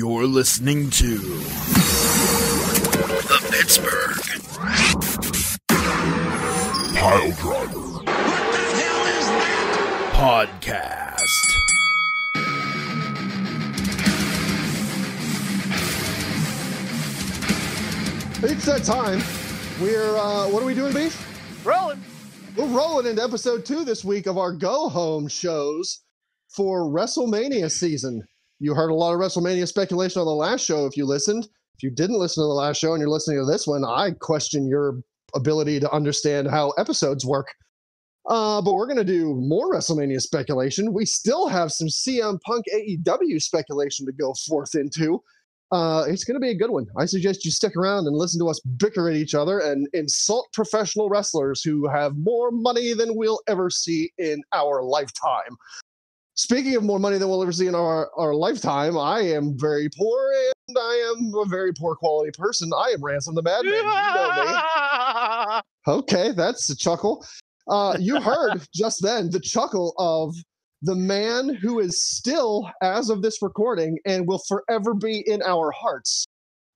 You're listening to the Pittsburgh Pile Driver. What the hell is that? Podcast. It's that time. We're, what are we doing, Beef? Rolling. We're rolling into episode 2 this week of our go-home shows for WrestleMania season. You heard a lot of WrestleMania speculation on the last show if you listened. If you didn't listen to the last show and you're listening to this one, I question your ability to understand how episodes work. But we're going to do more WrestleMania speculation. We still have some CM Punk AEW speculation to go forth into. It's going to be a good one. I suggest you stick around and listen to us bicker at each other and insult professional wrestlers who have more money than we'll ever see in our lifetime. Speaking of more money than we'll ever see in our lifetime, I am very poor and I am a very poor quality person. I am Ransom the Madman. You know me. Okay, that's a chuckle. You heard just then the chuckle of the man who is still, as of this recording, and will forever be in our hearts,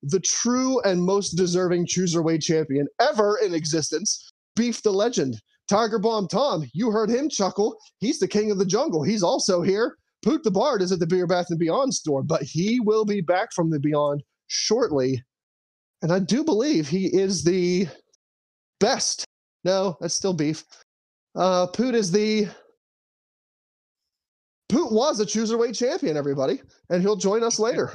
the true and most deserving Cruiserweight champion ever in existence, Beef the Legend. Tiger Bomb Tom, you heard him chuckle. He's the king of the jungle. He's also here. Poot the Bard is at the Beer Bath and Beyond store, but he will be back from the Beyond shortly. And I do believe he is the best. No, that's still Beef. Poot was a Cruiserweight champion, everybody, and he'll join us later.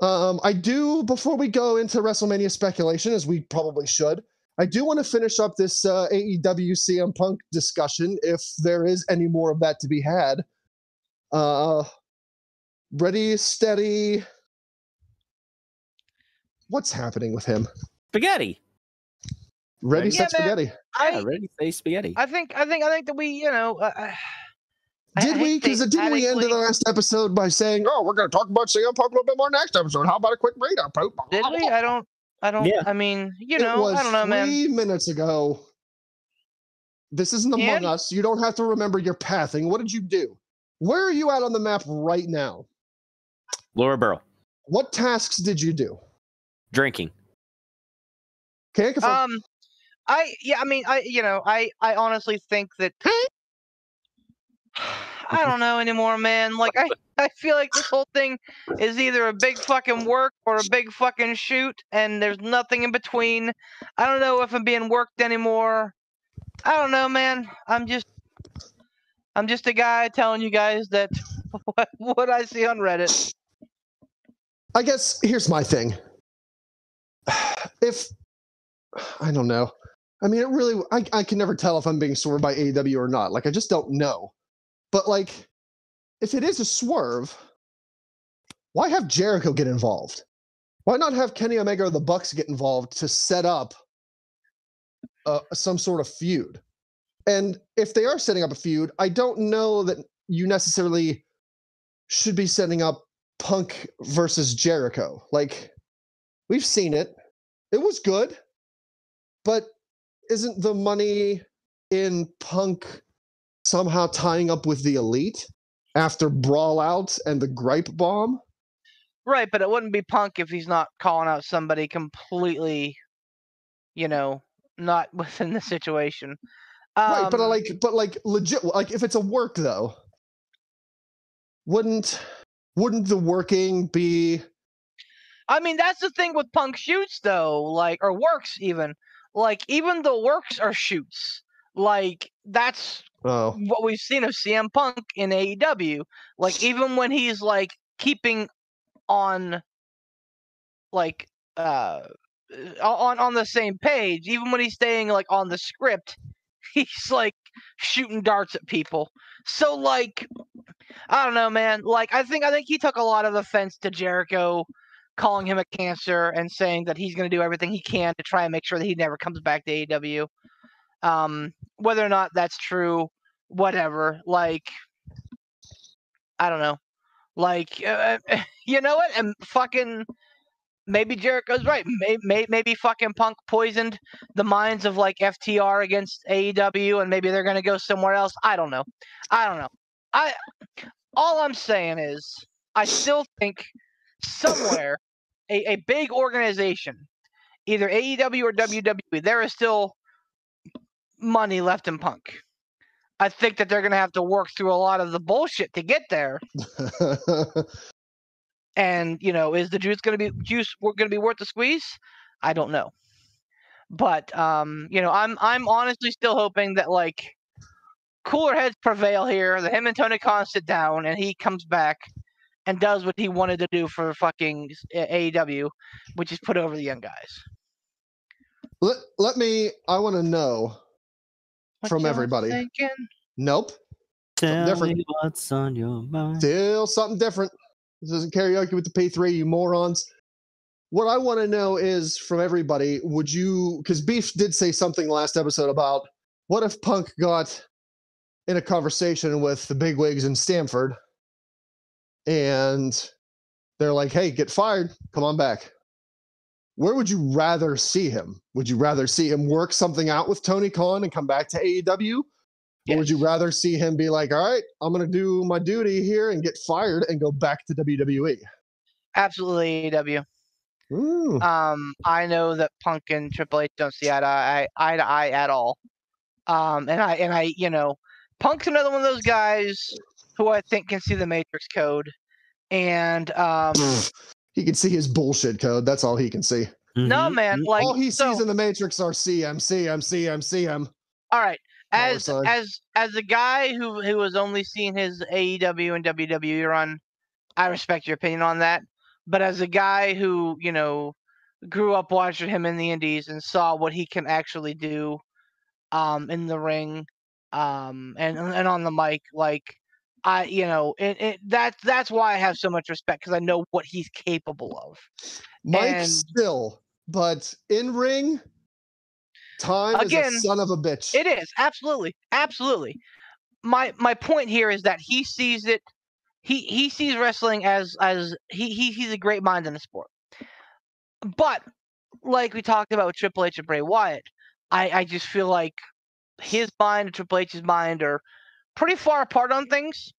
I do, before we go into WrestleMania speculation, as we probably should, I do want to finish up this AEW CM Punk discussion, if there is any more of that to be had. Ready, steady. What's happening with him? Spaghetti. Ready, set, man. spaghetti. Ready, say spaghetti. I think that we, Did we? Because didn't we end the last episode by saying, "Oh, we're going to talk about CM Punk a little bit more next episode"? How about a quick read up? Did we? I don't. Yeah. I mean, It was I don't know, man. 3 minutes ago. This isn't Among Us. You don't have to remember your pathing. What did you do? Where are you at on the map right now? Laura Burrow. What tasks did you do? Drinking. Can't confirm. I honestly think that I don't know anymore, man. Like I feel like this whole thing is either a big fucking work or a big fucking shoot, and there's nothing in between. I don't know if I'm being worked anymore. I don't know, man. I'm just a guy telling you guys that what I see on Reddit. I guess here's my thing. If I don't know. I mean, it really, I can never tell if I'm being swerved by AEW or not. Like, I just don't know. But, like, if it is a swerve, why have Jericho get involved? Why not have Kenny Omega or the Bucks get involved to set up some sort of feud? And if they are setting up a feud, I don't know that you necessarily should be setting up Punk versus Jericho. Like, we've seen it. It was good. But isn't the money in Punk somehow tying up with the Elite after Brawl Out and the Gripe Bomb? Right, but it wouldn't be Punk if he's not calling out somebody completely, not within the situation. Right, but legit, like if it's a work though, wouldn't the working be? I mean, that's the thing with Punk shoots though, or works even. Like, even the works are shoots. Like, that's what we've seen of CM Punk in AEW. Like, even when he's, like, keeping on, like, on the same page, even when he's staying, like, on the script, he's, like, shooting darts at people. So, like, I don't know, man. Like, I think he took a lot of offense to Jericho calling him a cancer and saying that he's going to do everything he can to try and make sure that he never comes back to AEW. Whether or not that's true, whatever. Like, I don't know. Like, you know what? And fucking maybe Jericho's right. Maybe fucking Punk poisoned the minds of like FTR against AEW, and maybe they're going to go somewhere else. I don't know. All I'm saying is, I still think somewhere a big organization, either AEW or WWE, there is still money left in Punk. I think that they're going to have to work through a lot of the bullshit to get there. And, you know, is the juice going to be worth the squeeze? I don't know. But you know, I'm honestly still hoping that like cooler heads prevail here, that him and Tony Khan sit down and he comes back and does what he wanted to do for fucking AEW, which is put over the young guys. I want to know from everybody. Thinking? Nope. Tell different. me what's on your mind. Still something different. This isn't karaoke with the P3, you morons. What I want to know is from everybody, would you, because Beef did say something last episode about what if Punk got in a conversation with the bigwigs in Stamford and they're like, hey, get fired, come on back. Where would you rather see him? Would you rather see him work something out with Tony Khan and come back to AEW? Or would you rather see him be like, all right, I'm going to do my duty here and get fired and go back to WWE? Absolutely AEW. Ooh. I know that Punk and Triple H don't see eye to eye at all. And I, you know, Punk's another one of those guys who I think can see the Matrix code, and he can see his bullshit code. That's all he can see. No, man, like all he sees in the Matrix are CM. All right, as a guy who has only seen his AEW and WWE run, I respect your opinion on that. But as a guy who, you know, grew up watching him in the Indies and saw what he can actually do in the ring and on the mic, like I, you know, that's why I have so much respect, because I know what he's capable of. Mike still, but in ring, time again, is a son of a bitch. It is, absolutely. My point here is that he sees it. He sees wrestling as he's a great mind in the sport. But like we talked about with Triple H and Bray Wyatt, I just feel like his mind and Triple H's mind are pretty far apart on things.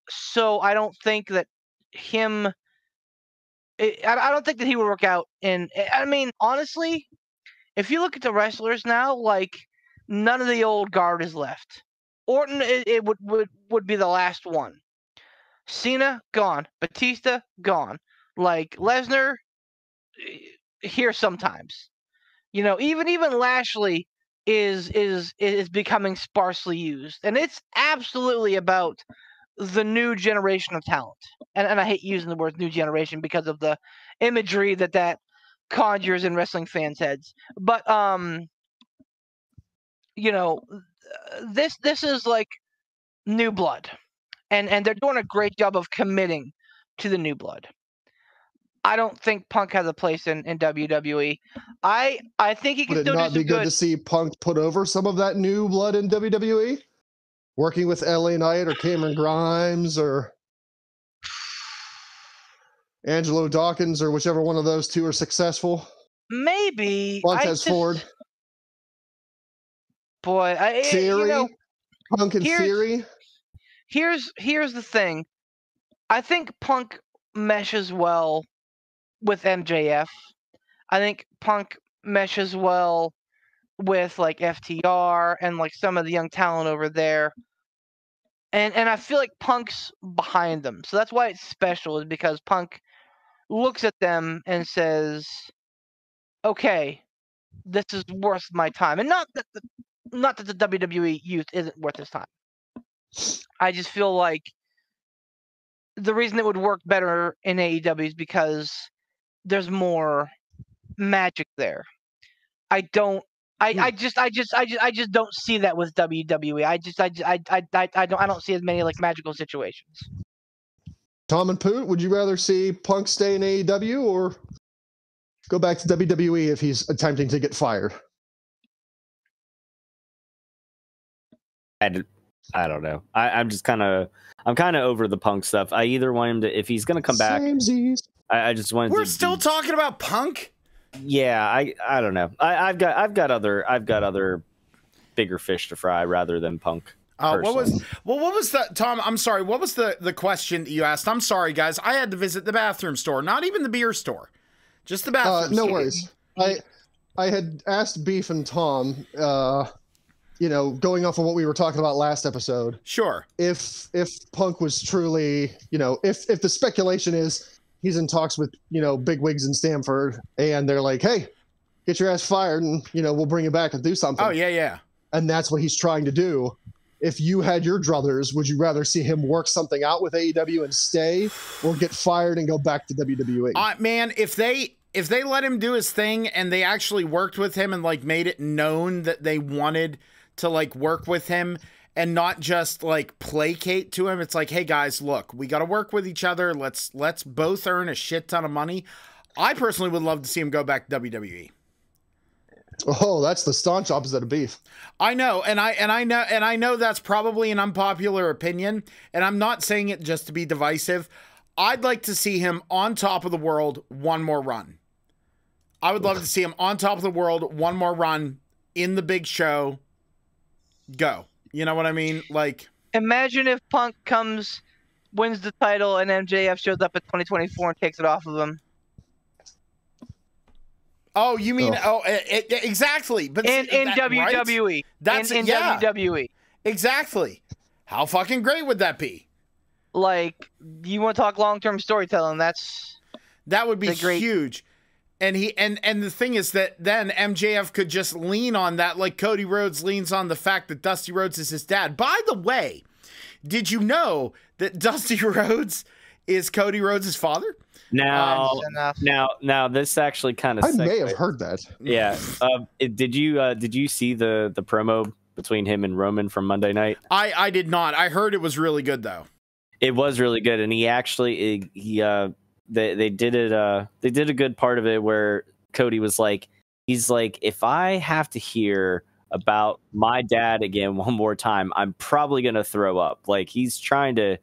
So I don't think that I don't think that he would work out in. I mean, honestly, if you look at the wrestlers now, like none of the old guard is left. Orton, it would be the last one. Cena, gone. Batista, gone. Like Lesnar, here sometimes. You know, even Lashley is becoming sparsely used, and it's absolutely about the new generation of talent. And I hate using the word new generation because of the imagery that conjures in wrestling fans' heads. But you know, this is like new blood. And they're doing a great job of committing to the new blood. I don't think Punk has a place in WWE. I think he can still do some good. Would it not be good to see Punk put over some of that new blood in WWE? Working with LA Knight or Cameron Grimes or Angelo Dawkins or whichever one of those two are successful? Maybe. Montez Ford. Boy, Theory? You know, Punk and Theory? Here's the thing. I think Punk meshes well with MJF. I think Punk meshes well with like FTR and like some of the young talent over there. And I feel like Punk's behind them. So that's why it's special, is because Punk looks at them and says, okay, this is worth my time. And not that the WWE youth isn't worth his time. I just feel like the reason it would work better in AEW is because there's more magic there. I just don't see that with WWE. I don't see as many like magical situations. Tom and Poot, would you rather see Punk stay in AEW or go back to WWE if he's attempting to get fired? I don't know. I'm kind of over the Punk stuff. I either want him to, if he's going to come back, I just want. We're still talking about Punk. Yeah, I don't know. I've got other bigger fish to fry rather than Punk. What was the Tom? I'm sorry. What was the question that you asked? I'm sorry, guys. I had to visit the bathroom store, not even the beer store, just the bathroom. No store. worries. I had asked Beef and Tom, going off of what we were talking about last episode. Sure. If Punk was truly, if the speculation is he's in talks with, big wigs in Stamford, and they're like, hey, get your ass fired, and we'll bring you back and do something. Oh yeah. And that's what he's trying to do. If you had your druthers, would you rather see him work something out with AEW and stay, or get fired and go back to WWE? Man, if they let him do his thing and they actually worked with him and like made it known that they wanted to like work with him and not just like placate to him, it's like, hey guys, look, we got to work with each other. Let's both earn a shit ton of money. I personally would love to see him go back to WWE. Oh, that's the staunch opposite of Beef. I know, and I know that's probably an unpopular opinion, and I'm not saying it just to be divisive. I'd like to see him on top of the world one more run. I would love to see him on top of the world one more run in the big show. Go. You know what I mean? Like, imagine if Punk wins the title, and MJF shows up at 2024 and takes it off of him. Oh, you mean exactly? But in WWE, right? That's in WWE. Exactly. How fucking great would that be? Like, you want to talk long-term storytelling? That would be huge. And the thing is that then MJF could just lean on that, like Cody Rhodes leans on the fact that Dusty Rhodes is his dad. By the way, did you know that Dusty Rhodes is Cody Rhodes' father? Now, this actually kind of. I may have heard that. Yeah. Did you see the promo between him and Roman from Monday night? I did not. I heard it was really good though. It was really good, and they did it. They did a good part of it where Cody was like, he's like, if I have to hear about my dad again one more time, I'm probably gonna throw up. Like, he's trying to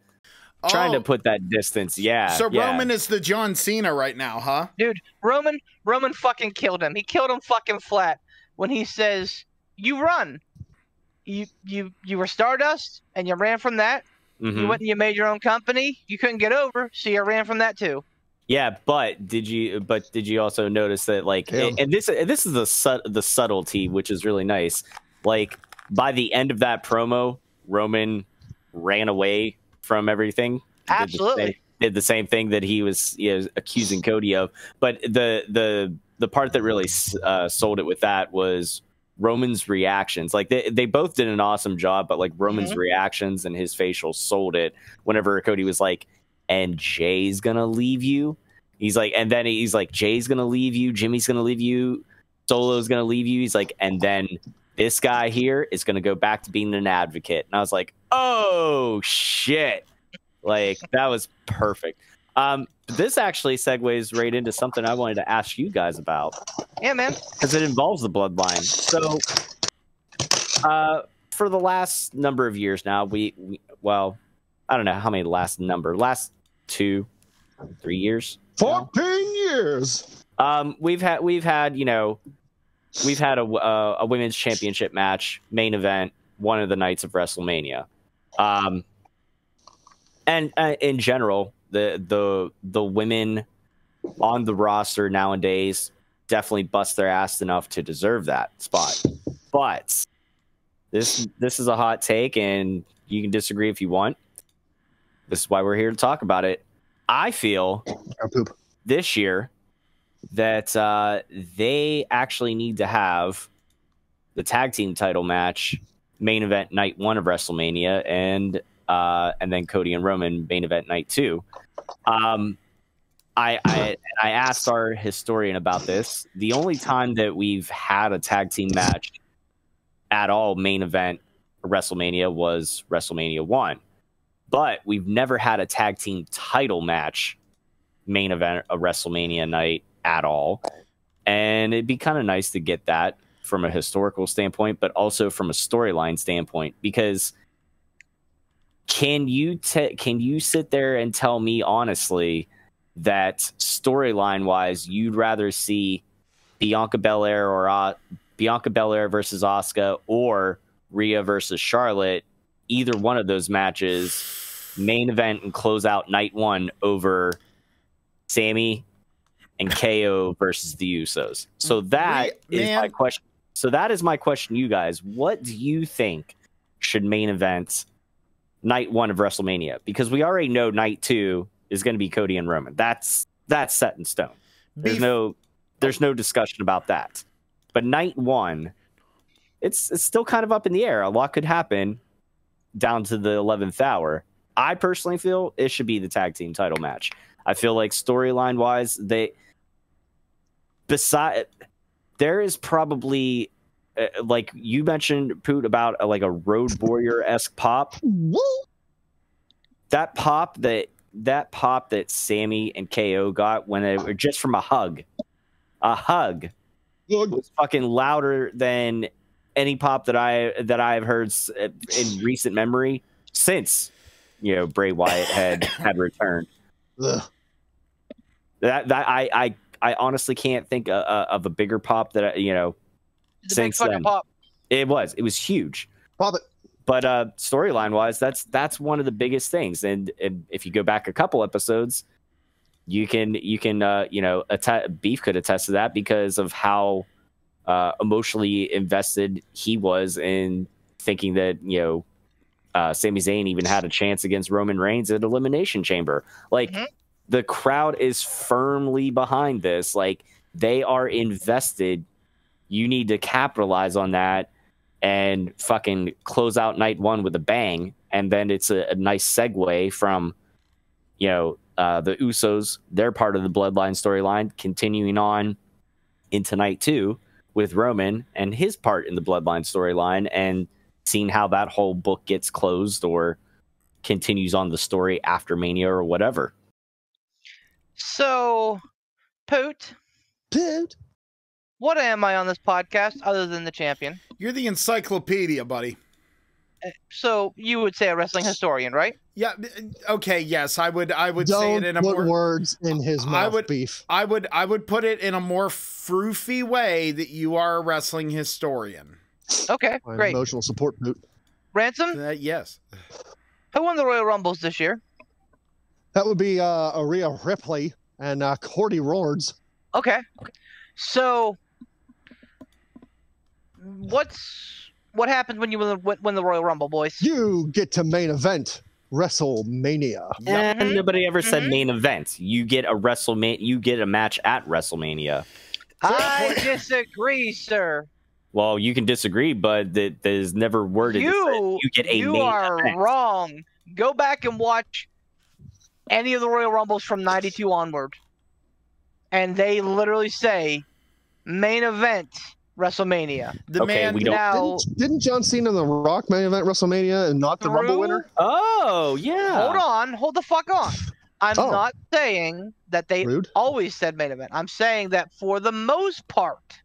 put that distance. Yeah. So Roman is the John Cena right now, huh? Dude, Roman fucking killed him. He killed him fucking flat when he says, "You run. You were Stardust and you ran from that. Mm-hmm. You went and you made your own company. You couldn't get over, so you ran from that too." Yeah, but did you also notice that, like, and this is the subtlety, which is really nice. Like, by the end of that promo, Roman ran away from everything. Absolutely. Did the same thing that he was accusing Cody of. But the part that really sold it with that was Roman's reactions. Like, they both did an awesome job, but like Roman's reactions and his facial sold it whenever Cody was like, and Jay's gonna leave you. He's like, and then he's like, Jay's gonna leave you, Jimmy's gonna leave you, Solo's gonna leave you. He's like, and then this guy here is gonna go back to being an advocate. And I was like, oh shit. Like, that was perfect. This actually segues right into something I wanted to ask you guys about. Yeah, man. Because it involves the bloodline. So for the last number of years now, we I don't know how many last 2-3 years. 14 years. We've had a women's championship match, main event, one of the nights of WrestleMania. And in general, the women on the roster nowadays definitely bust their ass enough to deserve that spot. But this is a hot take, and you can disagree if you want. This is why we're here to talk about it. I feel this year that they actually need to have the tag team title match main event night 1 of WrestleMania, and then Cody and Roman main event night 2. I asked our historian about this. The only time that we've had a tag team match at all main event WrestleMania was WrestleMania 1. But we've never had a tag team title match main event a WrestleMania night at all. And it'd be kind of nice to get that from a historical standpoint, but also from a storyline standpoint, because can you sit there and tell me honestly that storyline wise you'd rather see Bianca Belair versus Asuka or Rhea versus Charlotte, either one of those matches main event and close out night one over Sammy and KO versus the Usos. So that is my question. So that is my question to you guys. What do you think should main event night one of WrestleMania? Because we already know night two is going to be Cody and Roman. That's set in stone. There's no discussion about that. But night one, it's still kind of up in the air. A lot could happen down to the 11th hour. I personally feel it should be the tag team title match. I feel like storyline wise, there is probably like you mentioned, Poot, about like a Road Warrior-esque pop. That pop that Sammy and KO got when they were just from a hug was fucking louder than any pop that I've heard in recent memory since Bray Wyatt had returned. Ugh. That I honestly can't think of a bigger pop that since then. Pop. It was huge. Pop it. But storyline wise, that's one of the biggest things. And if you go back a couple episodes, you can Beef could attest to that because of how emotionally invested he was in thinking that Sami Zayn even had a chance against Roman Reigns at Elimination Chamber. Like the crowd is firmly behind this. Like they are invested. You need to capitalize on that and fucking close out night one with a bang. And then it's a nice segue from, the Usos, they're part of the Bloodline storyline, continuing on into night two with Roman and his part in the Bloodline storyline, and seeing how that whole book gets closed or continues on the story after Mania or whatever. So, Poot, what am I on this podcast other than the champion? You're the encyclopedia, buddy. So you would say a wrestling historian, right? Yeah. Okay. Yes, I would say it in a Don't more put words in his mouth, Beef. I would put it in a more froofy way that you are a wrestling historian. Okay, My great. emotional support boot. Ransom, Yes. who won the Royal Rumbles this year? That would be Rhea Ripley and Cody Rhodes. Okay. So, what happens when you win the Royal Rumble, boys? You get to main event WrestleMania. And nobody ever said main event. You get a You get a match at WrestleMania. I disagree, sir. Well, you can disagree, but there's never worded. You get a You main are event. wrong. Go back and watch any of the Royal Rumbles from '92 onward, and they literally say main event WrestleMania. We don't. Now, Didn't John Cena and The Rock main event WrestleMania and not the Rumble winner? Oh yeah. Hold the fuck on. I'm not saying that they Rude. always said main event. I'm saying that for the most part,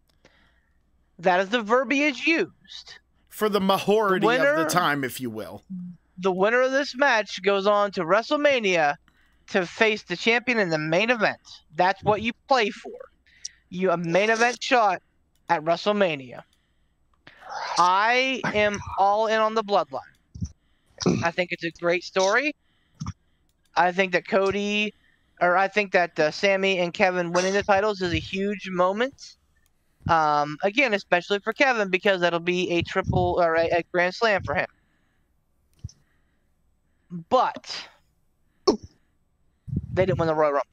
that is the verbiage used. For the majority of winner- the time, if you will. The winner of this match goes on to WrestleMania to face the champion in the main event. That's what you play for. You a main event shot at WrestleMania. I am all in on the Bloodline. I think it's a great story. I think that Sammy and Kevin winning the titles is a huge moment. Again, especially for Kevin, because that'll be a triple or a grand slam for him. But they didn't win the Royal Rumble.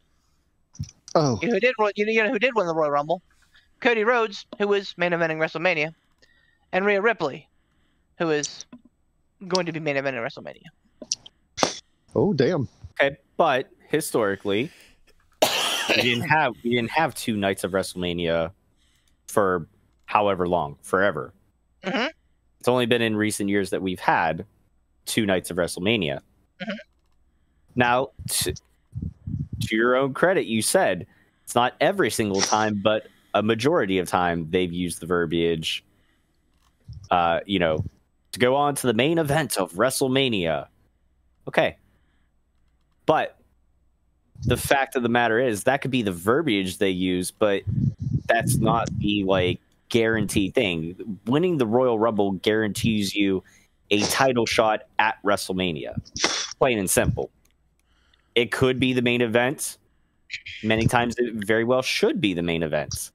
Oh. You know who did win the Royal Rumble? Cody Rhodes, who was main eventing WrestleMania, and Rhea Ripley, who is going to be main eventing WrestleMania. Oh, damn. Okay, but historically, we didn't have two nights of WrestleMania for however long, forever. Mm-hmm. It's only been in recent years that we've had two nights of WrestleMania. Mm-hmm. Now, to your own credit, you said it's not every single time, but a majority of time they've used the verbiage, to go on to the main event of WrestleMania. Okay. But the fact of the matter is that could be the verbiage they use, but that's not the guaranteed thing. Winning the Royal Rumble guarantees you a title shot at WrestleMania. Plain and simple. It could be the main event. Many times it very well should be the main event.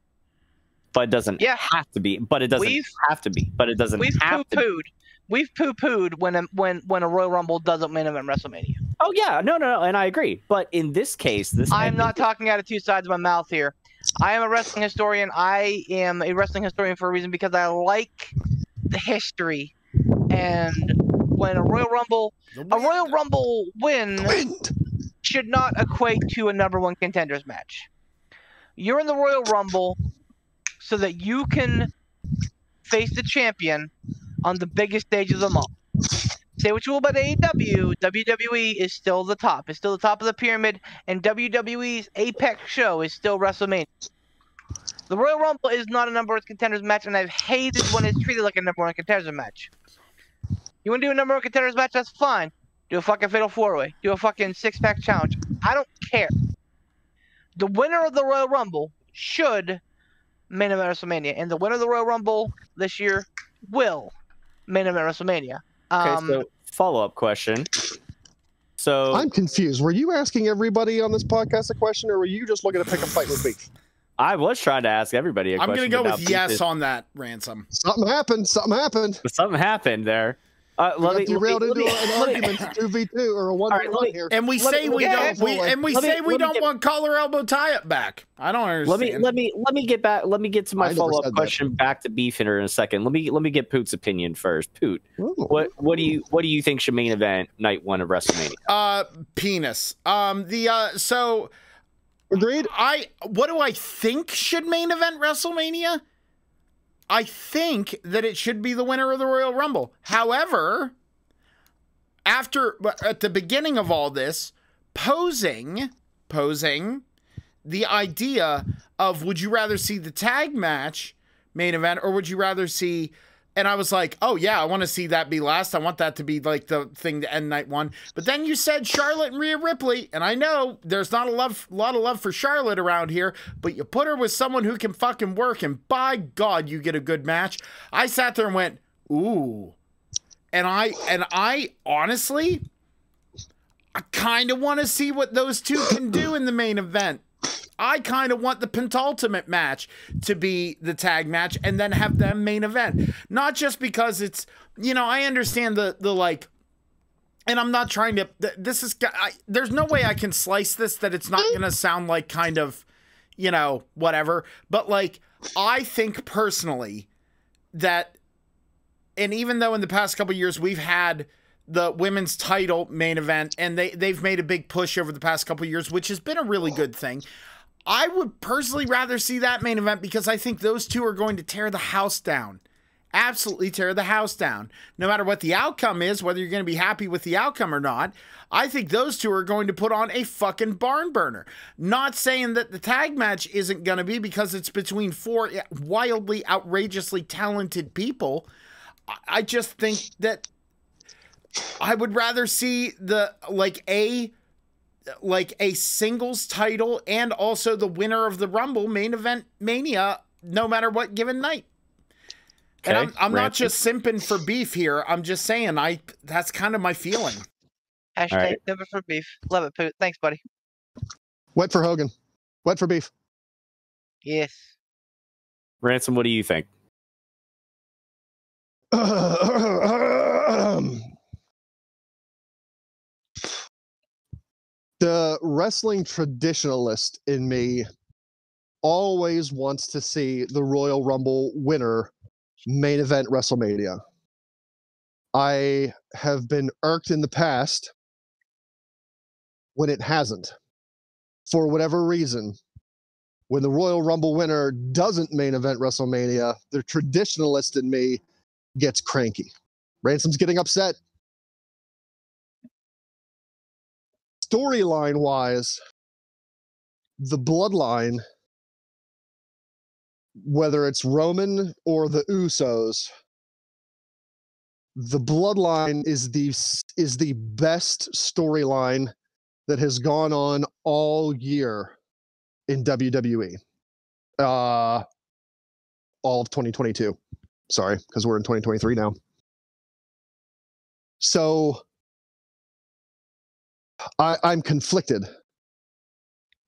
But it doesn't have to be. But it doesn't have to be. But it doesn't have to be. We've poo-pooed when a Royal Rumble doesn't main event WrestleMania. Oh, yeah. No, and I agree. But in this case... I'm not talking out of two sides of my mouth here. I am a wrestling historian. I am a wrestling historian for a reason because I like the history. And when a Royal Rumble win should not equate to a number one contenders match. You're in the Royal Rumble so that you can face the champion on the biggest stage of them all. Say what you will about AEW, WWE is still the top. It's still the top of the pyramid, and WWE's apex show is still WrestleMania. The Royal Rumble is not a number one contenders match, and I've hated when it's treated like a number one contenders match. You want to do a number one contenders match? That's fine. Do a fucking fatal four-way. Do a fucking six-pack challenge. I don't care. The winner of the Royal Rumble should main event WrestleMania, and the winner of the Royal Rumble this year will main event WrestleMania. Okay, so follow-up question. So I'm confused. Were you asking everybody on this podcast a question, or were you just looking to pick a fight with Beef? I was trying to ask everybody a question. I'm going to go with yes on that, Ransom. Something happened. Something happened there. Let me derailed into an argument, 2v2 or a 1v1 here. And we say we don't want collar elbow tie up back. I don't understand. Let me get back. Let me get to my follow up question back to Beef Hitter in a second. Let me get Poot's opinion first. Poot, what do you think should main event night one of WrestleMania? Penis. So agreed. What do I think should main event WrestleMania? I think that it should be the winner of the Royal Rumble. However, at the beginning of all this, posing the idea of would you rather see the tag match main event or would you rather see, and I was like, oh yeah, I want to see that be last. I want that to be like the thing to end night one. But then you said Charlotte and Rhea Ripley, and I know there's not a lot of love for Charlotte around here, but you put her with someone who can fucking work, and by God, you get a good match. I sat there and went, ooh. And I honestly, I kind of want to see what those two can do in the main event. I kind of want the penultimate match to be the tag match and then have them main event. Not just because it's, I understand the like, and I'm not trying to, there's no way I can slice this that it's not going to sound like kind of, whatever. But like, I think personally that, and even though in the past couple of years we've had the women's title main event and they've made a big push over the past couple of years, which has been a really good thing. I would personally rather see that main event because I think those two are going to tear the house down. Absolutely tear the house down. No matter what the outcome is, whether you're going to be happy with the outcome or not, I think those two are going to put on a fucking barn burner. Not saying that the tag match isn't going to be because it's between four wildly, outrageously talented people. I just think that I would rather see a singles title and also the winner of the Rumble main event Mania, no matter what given night. Okay, and I'm not just simping for Beef here. I'm just saying that's kind of my feeling. Hashtag never for Beef. Love it, Poot. Thanks, buddy. Wet for Hogan. Wet for Beef. Yes. Ransom, what do you think? The wrestling traditionalist in me always wants to see the Royal Rumble winner main event WrestleMania. I have been irked in the past when it hasn't. For whatever reason, when the Royal Rumble winner doesn't main event WrestleMania, the traditionalist in me gets cranky. Ransom's getting upset. Storyline wise, the bloodline, whether it's Roman or the Usos, the bloodline is the best storyline that has gone on all year in WWE. All of 2022. Sorry, because we're in 2023 now. So I'm conflicted.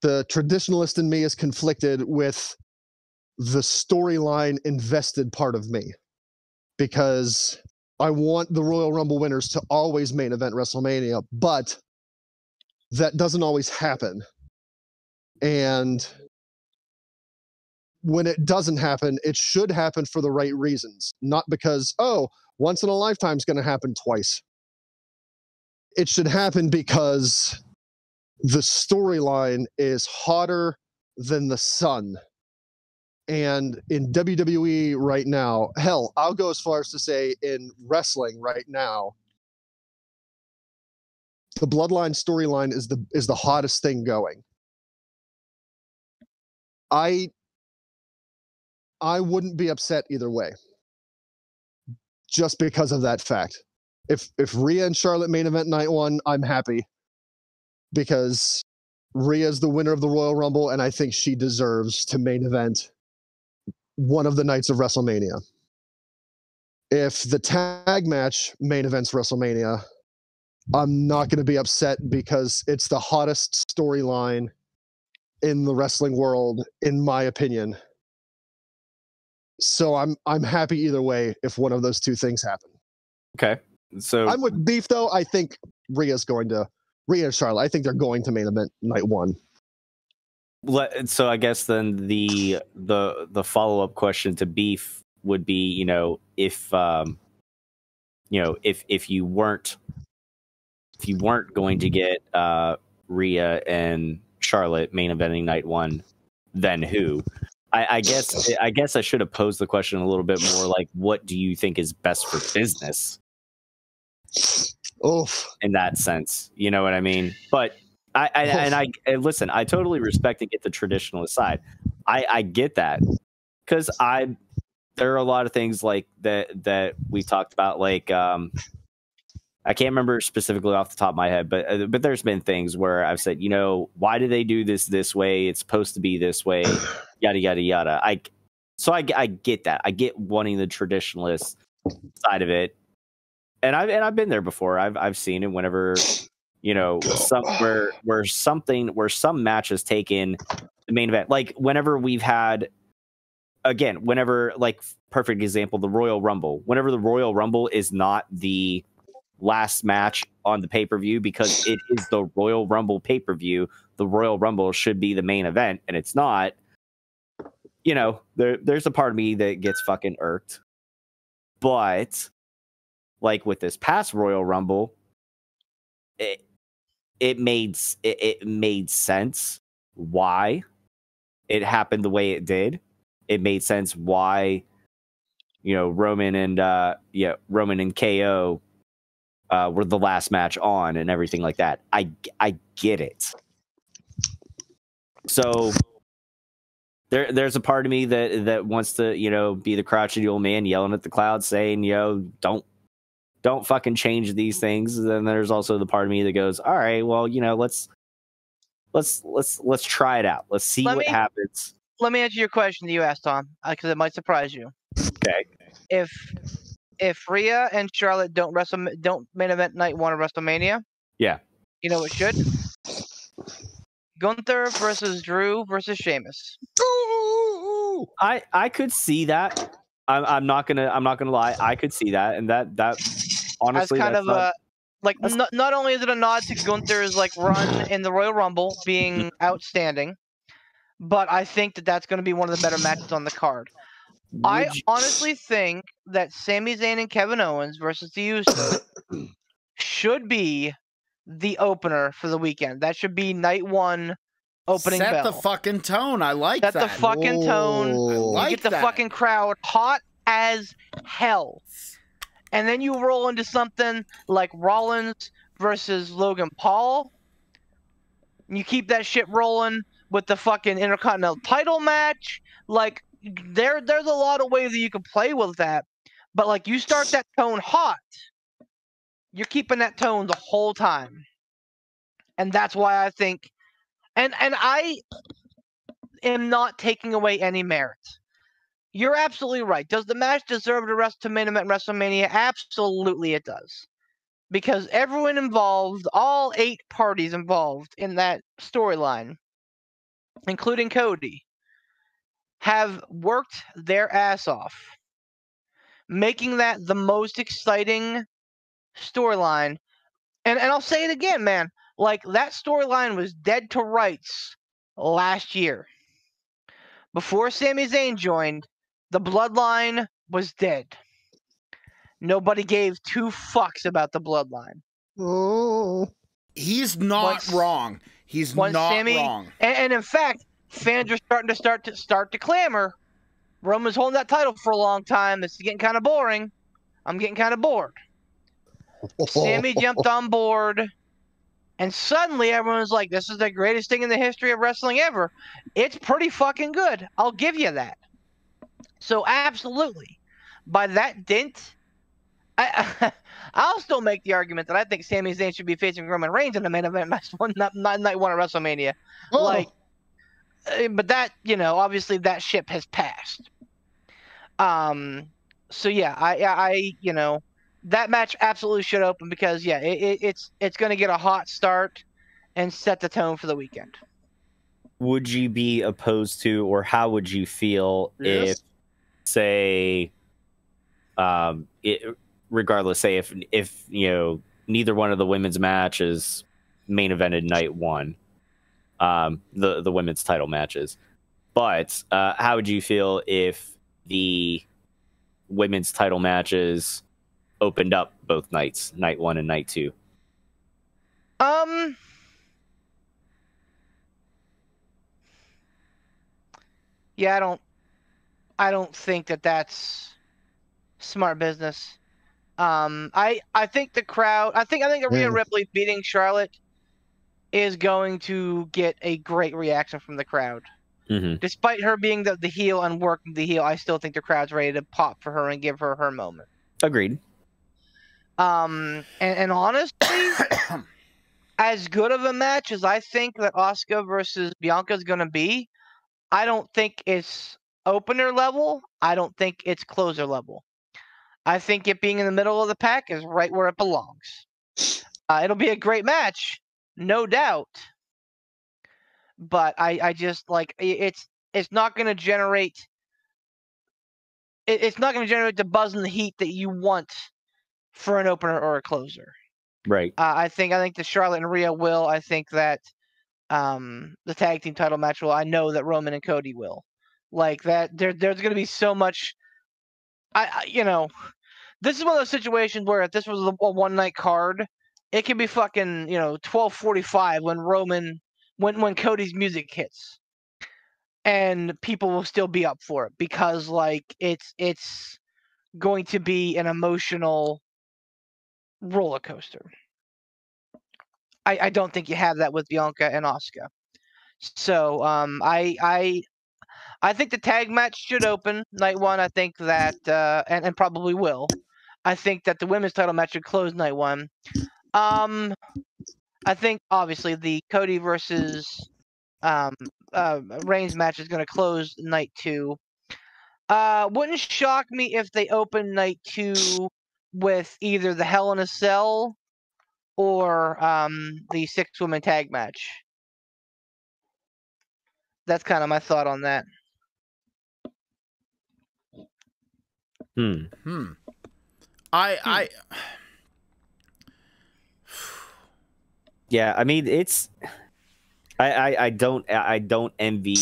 The traditionalist in me is conflicted with the storyline invested part of me, because I want the Royal Rumble winners to always main event WrestleMania, but that doesn't always happen. And when it doesn't happen, it should happen for the right reasons, not because, oh, once in a lifetime is going to happen twice. It should happen because the storyline is hotter than the sun. And in WWE right now, hell, I'll go as far as to say in wrestling right now, the Bloodline storyline is the hottest thing going. I wouldn't be upset either way, just because of that fact. If Rhea and Charlotte main event night one, I'm happy, because Rhea's the winner of the Royal Rumble, and I think she deserves to main event one of the nights of WrestleMania. If the tag match main events WrestleMania, I'm not going to be upset, because it's the hottest storyline in the wrestling world, in my opinion. So I'm happy either way if one of those two things happen. Okay. So I'm with Beef, though. I think Rhea and Charlotte, I think they're going to main event night one. So I guess then the follow-up question to Beef would be, if you weren't going to get Rhea and Charlotte main eventing night one, then who? I guess I should have posed the question a little bit more like, what do you think is best for business? Oof. In that sense, you know what I mean? But I listen, I totally respect and get the traditionalist side. I get that, because there are a lot of things like that we talked about, like I can't remember specifically off the top of my head, but there's been things where I've said, why do they do this way? It's supposed to be this way, yada yada yada. I get that. I get wanting the traditionalist side of it, and I've been there before. I've seen it whenever where some matches taken the main event, like whenever we've had, again, whenever, like, perfect example, the Royal Rumble. Whenever the Royal Rumble is not the last match on the pay-per-view, because it is the Royal Rumble pay-per-view, the Royal Rumble should be the main event, and it's not. There's a part of me that gets fucking irked. But like with this past Royal Rumble, it made sense why it happened the way it did. It made sense why Roman and KO were the last match on and everything like that. I get it. So there's a part of me that wants to be the crotchety old man yelling at the cloud saying, don't fucking change these things. And then there's also the part of me that goes, all right, well, let's try it out. Let's see what happens. Let me answer your question that you asked, Tom, because it might surprise you. Okay. If Rhea and Charlotte don't main event night one of WrestleMania, yeah, you know what should? Gunther versus Drew versus Sheamus. I could see that. I'm not gonna lie. I could see that, and that honestly, not only is it a nod to Gunther's run in the Royal Rumble being outstanding, but I think that's going to be one of the better matches on the card. I honestly think that Sami Zayn and Kevin Owens versus the Usos should be the opener for the weekend. That should be night one opening bell. Set the fucking tone. I like that. Set the fucking tone. I get the fucking crowd hot as hell. And then you roll into something like Rollins versus Logan Paul. You keep that shit rolling with the fucking Intercontinental title match. There's a lot of ways that you can play with that. But you start that tone hot, you're keeping that tone the whole time. And that's why I think and I am not taking away any merit. You're absolutely right. Does the match deserve to main event WrestleMania? Absolutely it does. because everyone involved, all 8 parties involved in that storyline, including Cody, have worked their ass off, making that the most exciting storyline. And I'll say it again, man. Like, that storyline was dead to rights last year. Before Sami Zayn joined, the Bloodline was dead. Nobody gave 2 fucks about the Bloodline. Oh. He's not wrong. He's not wrong. And in fact, fans are starting to clamor. Roman's holding that title for a long time. This is getting kind of boring. I'm getting kind of bored. Sami jumped on board, and suddenly everyone's like, this is the greatest thing in the history of wrestling ever. It's pretty fucking good. I'll give you that. So absolutely. By that dint, I'll still make the argument that I think Sami Zayn should be facing Roman Reigns in the main event night 1 of WrestleMania. Oh. But that, obviously that ship has passed. So yeah, I that match absolutely should open because it's going to get a hot start and set the tone for the weekend. Would you be opposed to, or how would you feel if, say, regardless, say if neither one of the women's matches main evented night 1, the women's title matches, but how would you feel if the women's title matches opened up both nights, night 1 and night 2? Yeah, I don't think that's smart business. I think the crowd, I think Rhea Ripley beating Charlotte is going to get a great reaction from the crowd. Mm-hmm. Despite her being the heel and working the heel, I still think the crowd's ready to pop for her and give her her moment. Agreed. And honestly, as good of a match as I think that Asuka versus Bianca is going to be, I don't think it's opener level. I don't think it's closer level. I think it being in the middle of the pack is right where it belongs. It'll be a great match, no doubt. But I just like it's not going to generate. It's not going to generate the buzz and the heat that you want for an opener or a closer. Right. I think the Charlotte and Rhea will. I think that the tag team title match will. I know that Roman and Cody will. Like that. There's going to be so much. This is one of those situations where if this was a one night card, it could be fucking 12:45 when Cody's music hits, and people will still be up for it because like it's going to be an emotional roller coaster. I don't think you have that with Bianca and Asuka. So I think the tag match should open night 1. I think that and probably will. I think that the women's title match should close night 1. I think obviously the Cody versus Reigns match is going to close night 2. Wouldn't shock me if they open night 2 with either the Hell in a Cell or the 6-woman tag match. That's kind of my thought on that. Yeah, I mean it's I don't envy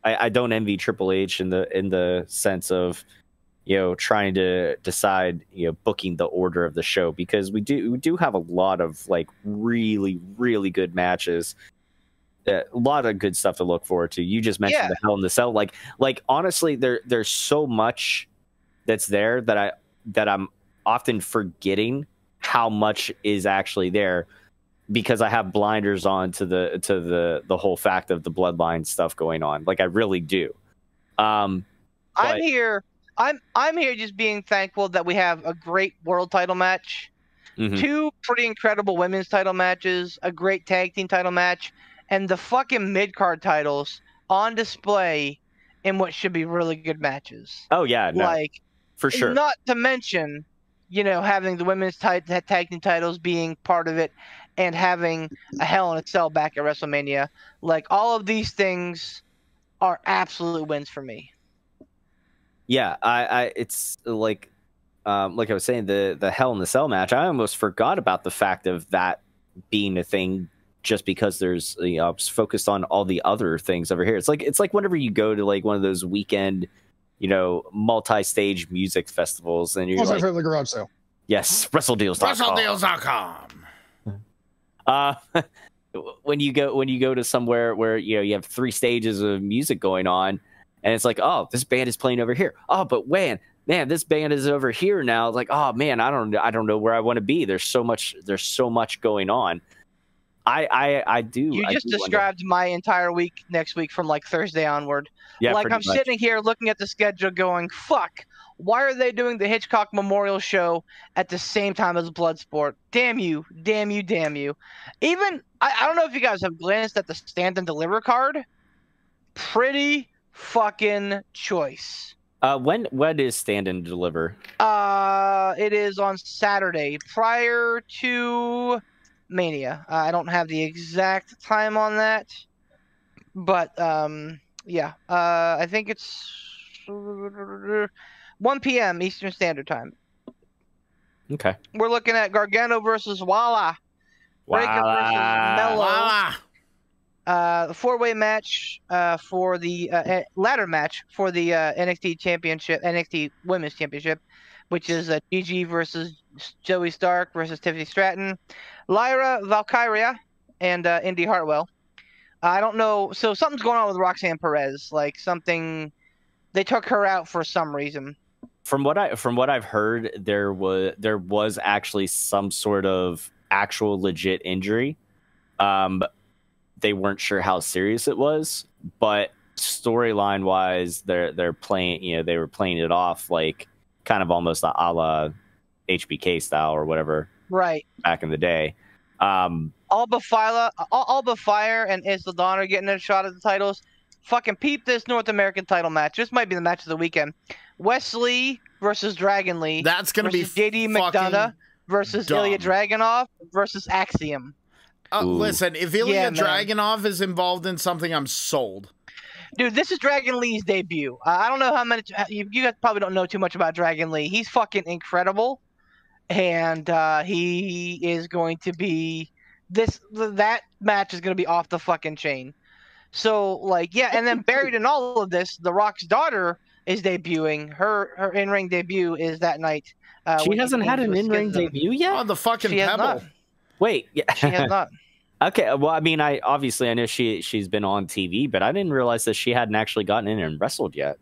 I don't envy Triple H in the sense of trying to decide booking the order of the show, because we do have a lot of like really good matches, a lot of good stuff to look forward to. You just mentioned the Hell in the Cell, like honestly there's so much that's there that I'm often forgetting how much is actually there, because I have blinders on to the whole fact of the Bloodline stuff going on. Like I really do. I'm here just being thankful that we have a great world title match, 2 pretty incredible women's title matches, a great tag team title match, and the fucking mid-card titles on display in what should be really good matches. Oh yeah, no, like for sure. Not to mention having the women's tag team titles being part of it, and having a Hell in a Cell back at WrestleMania. Like, all of these things are absolute wins for me. Yeah, it's like I was saying, the Hell in the Cell match, I almost forgot about the fact of that being a thing, just because there's I was focused on all the other things over here. It's like whenever you go to like one of those weekend, multi-stage music festivals, and you're like, the garage sale. Yes, WrestleDeals.com. WrestleDeals.com. When you go to somewhere where you have 3 stages of music going on, and it's like, oh, this band is playing over here. Oh, but man, this band is over here now. It's like, oh man, I don't know where I want to be. There's so much going on. I do. You just described my entire week next week from like Thursday onward. Yeah, like I'm sitting here looking at the schedule going, fuck, why are they doing the Hitchcock Memorial Show at the same time as Bloodsport? Damn you, damn you, damn you. Even, I don't know if you guys have glanced at the Stand and Deliver card. Pretty fucking choice. When is Stand and Deliver? It is on Saturday, prior to Mania. I don't have the exact time on that, but yeah, I think it's 1 p.m. Eastern Standard Time. Okay. We're looking at Gargano versus Walla. Breaker versus Mello. The 4-way match for the ladder match for the NXT Championship, NXT Women's Championship, which is Gigi versus Joey Stark versus Tiffany Stratton, Lyra Valkyria, and Indy Hartwell. I don't know. So something's going on with Roxanne Perez. Like something, they took her out for some reason. From what I've heard, there was actually some sort of actual legit injury. They weren't sure how serious it was, but storyline wise, they're playing. They were playing it off like kind of almost a la HBK style or whatever. Right. Back in the day. Alba Fire and Isla Dawn are getting a shot at the titles. Fucking peep this North American title match. This might be the match of the weekend. Wesley versus Dragon Lee. That's going to be JD McDonough versus dumb. Ilya Dragunov versus Axiom. Listen, if Ilya Dragunov is involved in something, I'm sold. Dude, this is Dragon Lee's debut. I don't know how many. You guys probably don't know too much about Dragon Lee. He's fucking incredible. And he is going to be that match is going to be off the fucking chain. So like, yeah, and then buried in all of this, The Rock's daughter is debuting. Her in-ring debut is that night. She hasn't had an in-ring debut yet? On the fucking Pebble. Wait, yeah. She has not. Okay, well, I mean, I know she's been on TV, but I didn't realize that she hadn't actually gotten in and wrestled yet.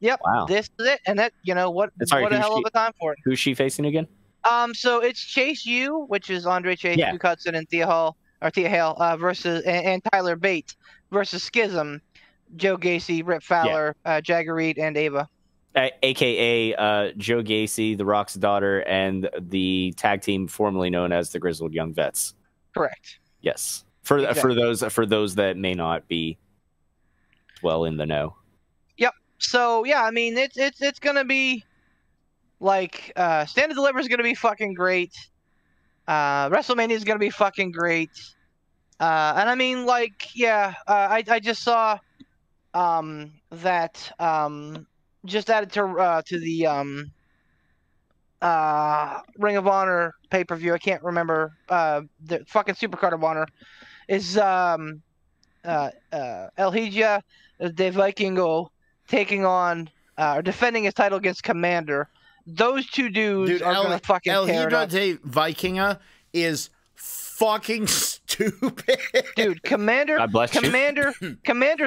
Yep. Wow. This is it, and that what a hell of a time for it. Who's she facing again? So it's Chase U, which is Andre Chase, Hugh Hudson, and Thea Hale versus and Tyler Bate versus Schism, Joe Gacy, Rip Fowler, Jagger Reed, and Ava. AKA Joe Gacy, The Rock's daughter, and the tag team formerly known as the Grizzled Young Vets. Correct. Yes. For those that may not be well in the know. Yep. So yeah, I mean it's gonna be like Stand and Deliver is gonna be fucking great. WrestleMania is gonna be fucking great. And I mean like I just saw that just added to the Ring of Honor pay-per-view. I can't remember the fucking Supercard of Honor is El Hija de Vikingo taking on or defending his title against Commander. Those two dudes are gonna fucking tear it up. El Hija de Vikinga is fucking stupid. Dude, Commander's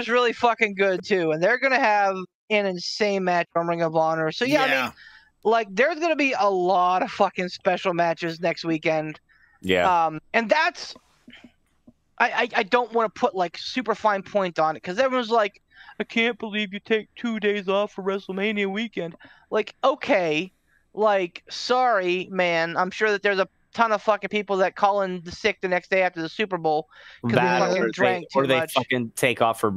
really fucking good too, and they're gonna have an insane match on Ring of Honor. So yeah. I mean, like, there's gonna be a lot of fucking special matches next weekend. Yeah. And that's I don't want to put like super fine point on it because everyone's like, I can't believe you take 2 days off for WrestleMania weekend. Like, okay, like, sorry, man. I'm sure that there's a ton of fucking people that call in sick the next day after the Super Bowl because they fucking drank too much. Or they fucking take off for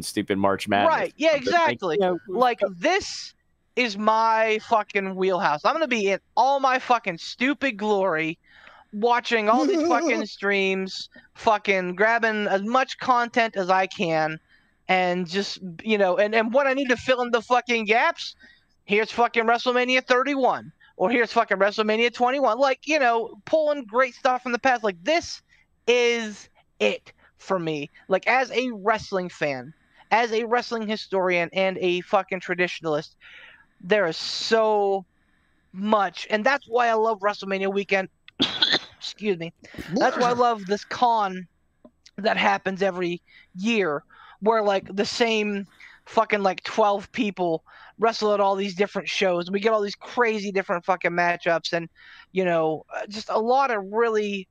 stupid March Madness. Right? Yeah, exactly. Like this is my fucking wheelhouse. I'm gonna be in all my fucking stupid glory, watching all these fucking streams, fucking grabbing as much content as I can, and just, and what I need to fill in the fucking gaps, here's fucking WrestleMania 31, or here's fucking WrestleMania 21. Like, pulling great stuff from the past. Like, this is it for me. Like, as a wrestling fan, as a wrestling historian, and a fucking traditionalist, there is so much, and that's why I love WrestleMania weekend. Excuse me. That's why I love this con that happens every year, where like the same fucking like 12 people wrestle at all these different shows. We get all these crazy different fucking matchups, and just a lot of really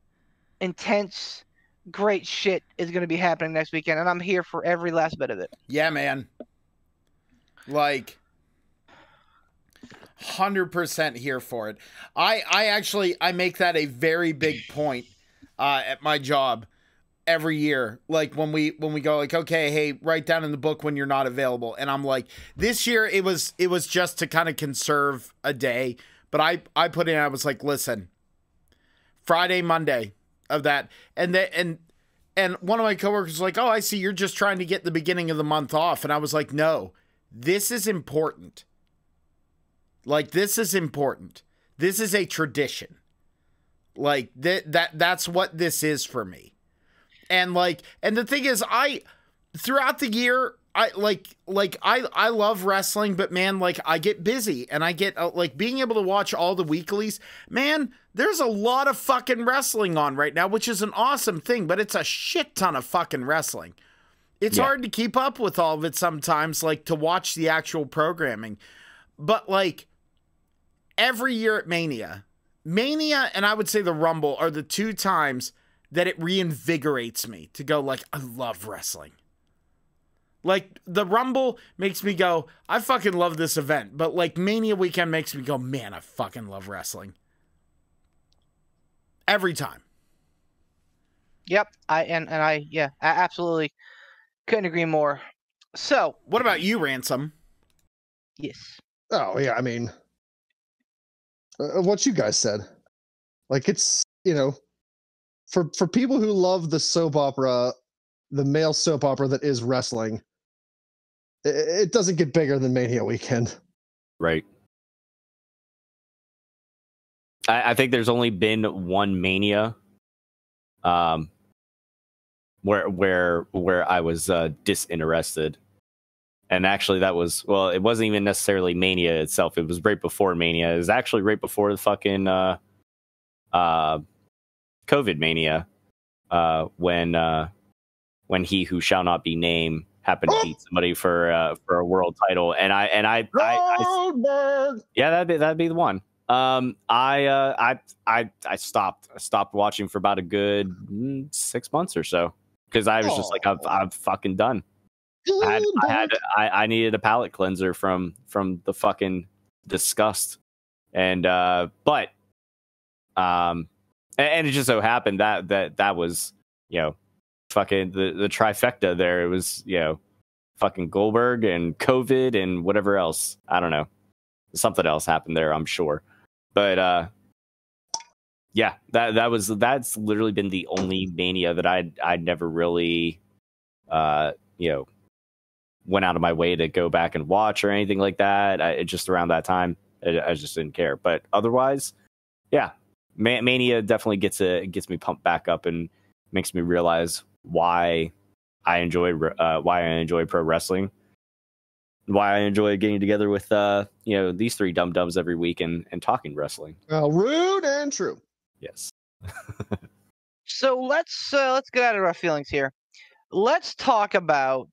intense, great shit is going to be happening next weekend, and I'm here for every last bit of it. Yeah, man. Like 100% here for it. I make that a very big point at my job every year. Like when we go like, okay, hey, write down in the book when you're not available. And I'm like, this year it was just to kind of conserve a day. But I put in, I was like, listen, Friday, Monday of that. And one of my coworkers was like, oh, I see you're just trying to get the beginning of the month off. And I was like, no, this is important. Like, this is important. This is a tradition. Like that's what this is for me. And the thing is, throughout the year, I love wrestling, but man, like I get busy and I get like being able to watch all the weeklies, man, there's a lot of fucking wrestling on right now, which is an awesome thing, but it's a shit ton of fucking wrestling. It's hard to keep up with all of it sometimes, like to watch the actual programming. But like every year at Mania, and I would say the Rumble are the two times that it reinvigorates me to go like, I love wrestling. Like the Rumble makes me go, I fucking love this event. But like Mania weekend makes me go, man, I fucking love wrestling. Every time. Yep. I absolutely couldn't agree more. So what about you, Ransom? Yes. Oh yeah, I mean, what you guys said. Like it's, for people who love the soap opera, the male soap opera that is wrestling, it doesn't get bigger than Mania weekend. Right. I think there's only been one Mania where I was disinterested. And actually that was, well, it wasn't even necessarily Mania itself. It was right before Mania. It was actually right before the fucking COVID Mania, when he who shall not be named happened to beat somebody for a world title, and I yeah, that'd be the one. I stopped watching for about a good 6 months or so because I was just like, I'm fucking done. I needed a palate cleanser from the fucking disgust, and and it just so happened that was, fucking the trifecta there. It was, fucking Goldberg and COVID and whatever else. I don't know. Something else happened there, I'm sure. But yeah, that's literally been the only Mania that I'd never really went out of my way to go back and watch or anything like that. It just around that time, I just didn't care. But otherwise, yeah, Mania definitely gets me pumped back up and makes me realize why I enjoy pro wrestling, why I enjoy getting together with these three dum-dums every week and talking wrestling. Well, rude and true. Yes. So let's get out of our feelings here. Let's talk about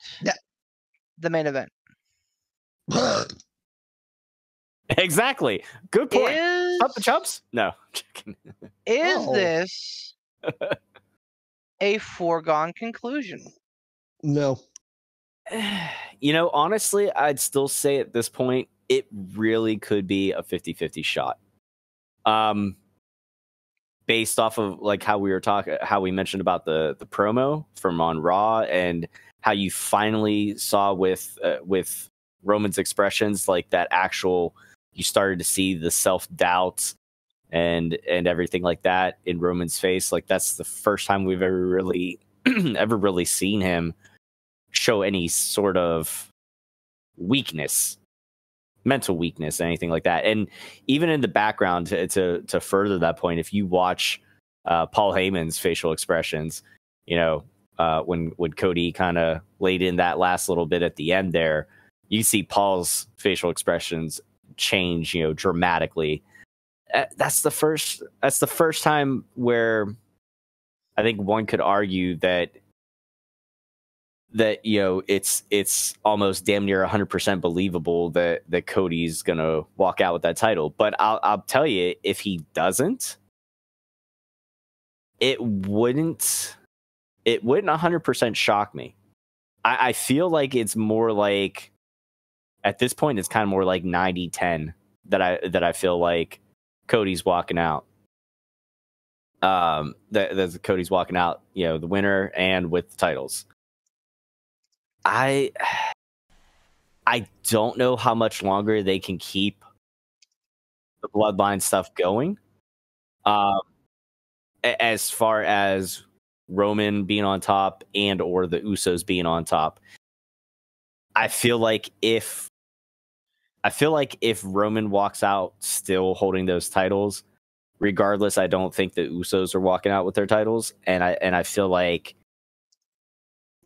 the main event. Exactly. Good point. Up the chumps? No. Is this a foregone conclusion? No. Honestly, I'd still say at this point, it really could be a 50-50 shot. Based off of like how we mentioned about the promo from on Raw and how you finally saw with Roman's expressions, like that actual, you started to see the self-doubt and everything like that in Roman's face. Like that's the first time we've ever really ever really seen him show any sort of weakness, mental weakness, anything like that. And even in the background, to further that point, if you watch Paul Heyman's facial expressions, you know, when Cody kind of laid in that last little bit at the end there, you see Paul's facial expressions change, you know, dramatically. That's the first time where I think one could argue that you know, it's almost damn near 100% believable that Cody's gonna walk out with that title. But I'll tell you, if he doesn't, it wouldn't 100% shock me. I feel like it's more like, at this point, it's kind of more like 90-10 that I feel like Cody's walking out. That Cody's walking out, you know, the winner and with the titles. I don't know how much longer they can keep the bloodline stuff going. As far as Roman being on top and or the Usos being on top, I feel like if Roman walks out still holding those titles, regardless, I don't think the Usos are walking out with their titles, and I feel like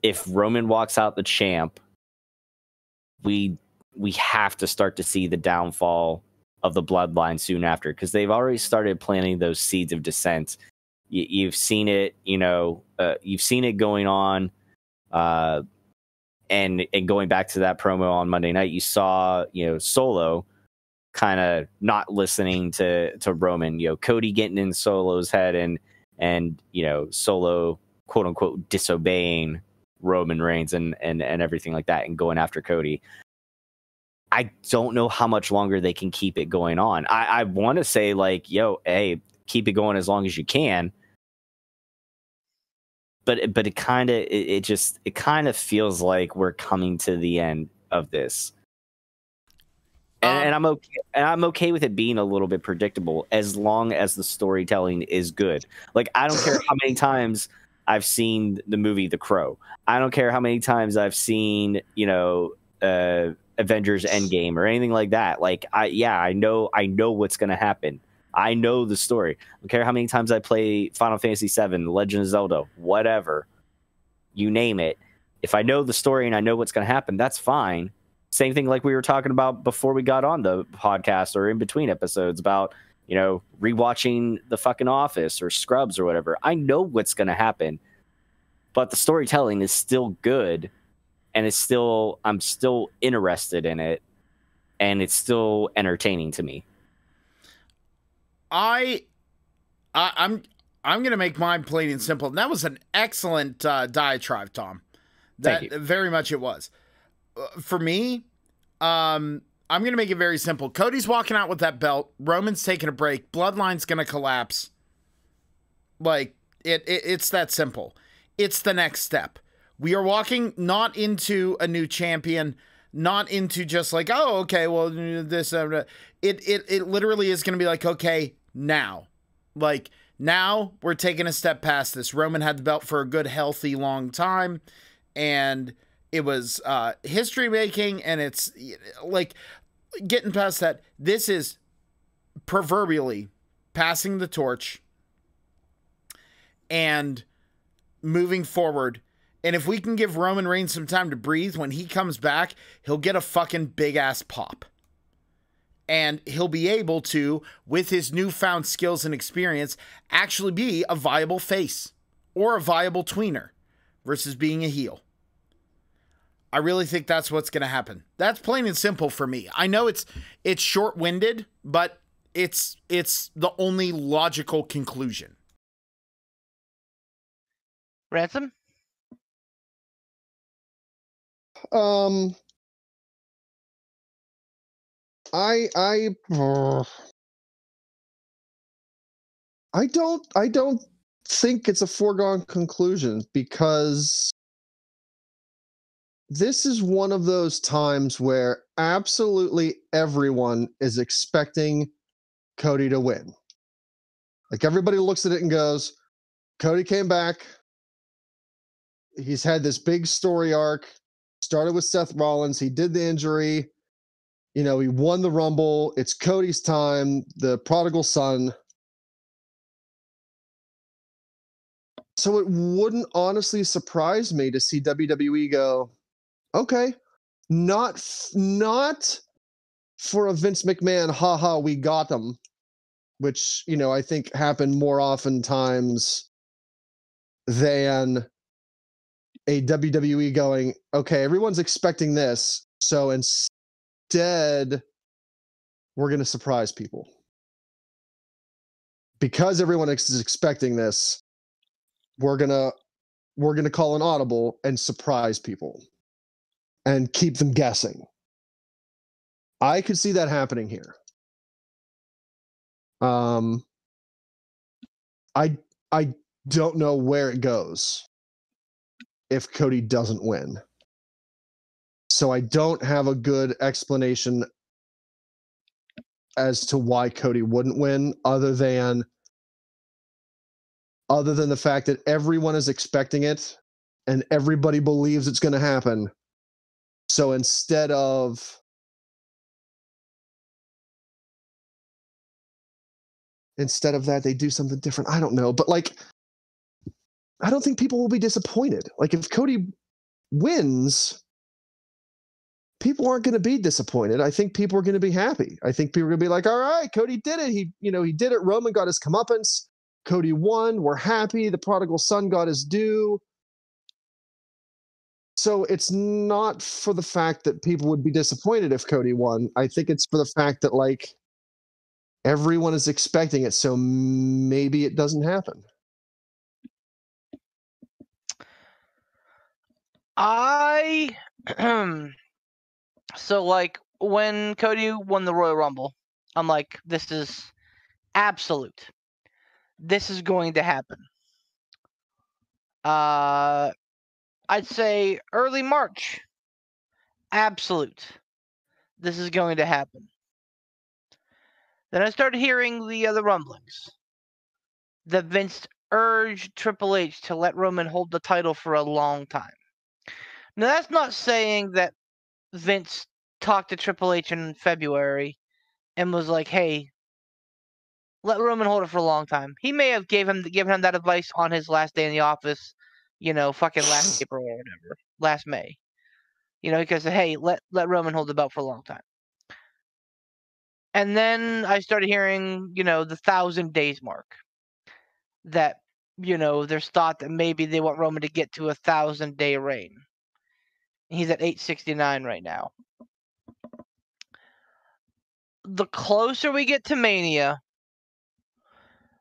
if Roman walks out the champ, we have to start to see the downfall of the bloodline soon after, because they've already started planting those seeds of dissent. You've seen it, you know, you've seen it going on, and going back to that promo on Monday night, you saw, you know, Solo kind of not listening to Roman, you know, Cody getting in Solo's head and you know, Solo quote unquote disobeying Roman Reigns and everything like that and going after Cody. I don't know how much longer they can keep it going on. I want to say like, yo, hey, keep it going as long as you can. But it kind of feels like we're coming to the end of this. And I'm okay with it being a little bit predictable as long as the storytelling is good. Like, I don't care how many times I've seen the movie The Crow. I don't care how many times I've seen, you know, Avengers Endgame or anything like that. Like, I know what's going to happen. I know the story. I don't care how many times I play Final Fantasy VII, The Legend of Zelda, whatever, you name it. If I know the story and I know what's going to happen, that's fine. Same thing like we were talking about before we got on the podcast or in between episodes about, you know, rewatching The fucking Office or Scrubs or whatever. I know what's going to happen, but the storytelling is still good, and I'm still interested in it, and it's still entertaining to me. I'm going to make mine plain and simple. And that was an excellent diatribe, Tom. Thank you. Very much it was. For me, I'm going to make it very simple. Cody's walking out with that belt. Roman's taking a break. Bloodline's going to collapse. Like, it's that simple. It's the next step. We are walking not into a new champion, not into just like, oh, okay, well, this, it literally is going to be like, okay, now. Like, now we're taking a step past this. Roman had the belt for a good, healthy, long time, and it was history making, and it's like getting past that. This is proverbially passing the torch and moving forward. And if we can give Roman Reigns some time to breathe, when he comes back, he'll get a fucking big ass pop. And he'll be able to, with his newfound skills and experience, actually be a viable face or a viable tweener versus being a heel. I really think that's what's going to happen. That's plain and simple for me. I know it's short-winded, but it's the only logical conclusion. Ransom? I don't think it's a foregone conclusion, because this is one of those times where absolutely everyone is expecting Cody to win. Like everybody looks at it and goes, Cody came back. He's had this big story arc. Started with Seth Rollins. He did the injury. You know, he won the Rumble. It's Cody's time, the prodigal son. So it wouldn't honestly surprise me to see WWE go, okay, not for a Vince McMahon, haha, we got them, which, you know, I think happened more oftentimes than a WWE going, okay, everyone's expecting this, so instead we're going to surprise people. Because everyone is expecting this, we're going to call an audible and surprise people and keep them guessing. I could see that happening here. I don't know where it goes if Cody doesn't win. So I don't have a good explanation as to why Cody wouldn't win, other than the fact that everyone is expecting it and everybody believes it's going to happen. So instead of that, they do something different. I don't know. But like, I don't think people will be disappointed. Like if Cody wins, people aren't going to be disappointed. I think people are going to be happy. I think people are going to be like, all right, Cody did it. He did it. Roman got his comeuppance. Cody won. We're happy. The prodigal son got his due. So it's not for the fact that people would be disappointed if Cody won. I think it's for the fact that like everyone is expecting it. So maybe it doesn't happen. So like when Cody won the Royal Rumble, I'm like, this is absolute. This is going to happen. I'd say early March. Absolute. This is going to happen. Then I started hearing the other rumblings that Vince urged Triple H to let Roman hold the title for a long time. Now, that's not saying that Vince talked to Triple H in February and was like, hey, let Roman hold it for a long time. He may have given him that advice on his last day in the office, fucking last April or whatever, last May. Because, hey, let Roman hold the belt for a long time. And then I started hearing, the 1,000 days mark. That, there's thought that maybe they want Roman to get to 1,000-day reign. He's at 869 right now. The closer we get to Mania,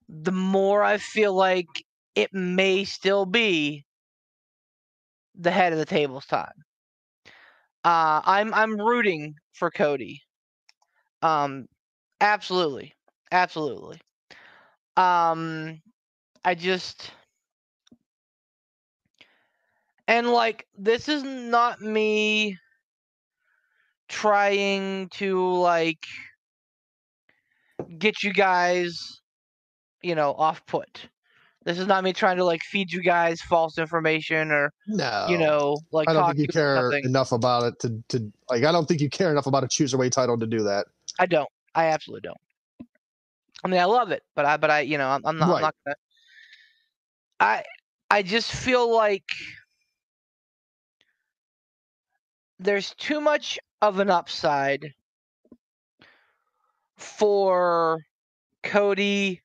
the more I feel like it may still be the head of the table's time. I'm rooting for Cody. Absolutely. This is not me trying to get you guys, off put. This is not me trying to feed you guys false information or No, I don't think you care enough about it to I don't think you care enough about a cruiserweight title to do that. I don't. I absolutely don't. I mean, I love it, but I'm not. Right. I'm not gonna. I just feel like there's too much of an upside for Cody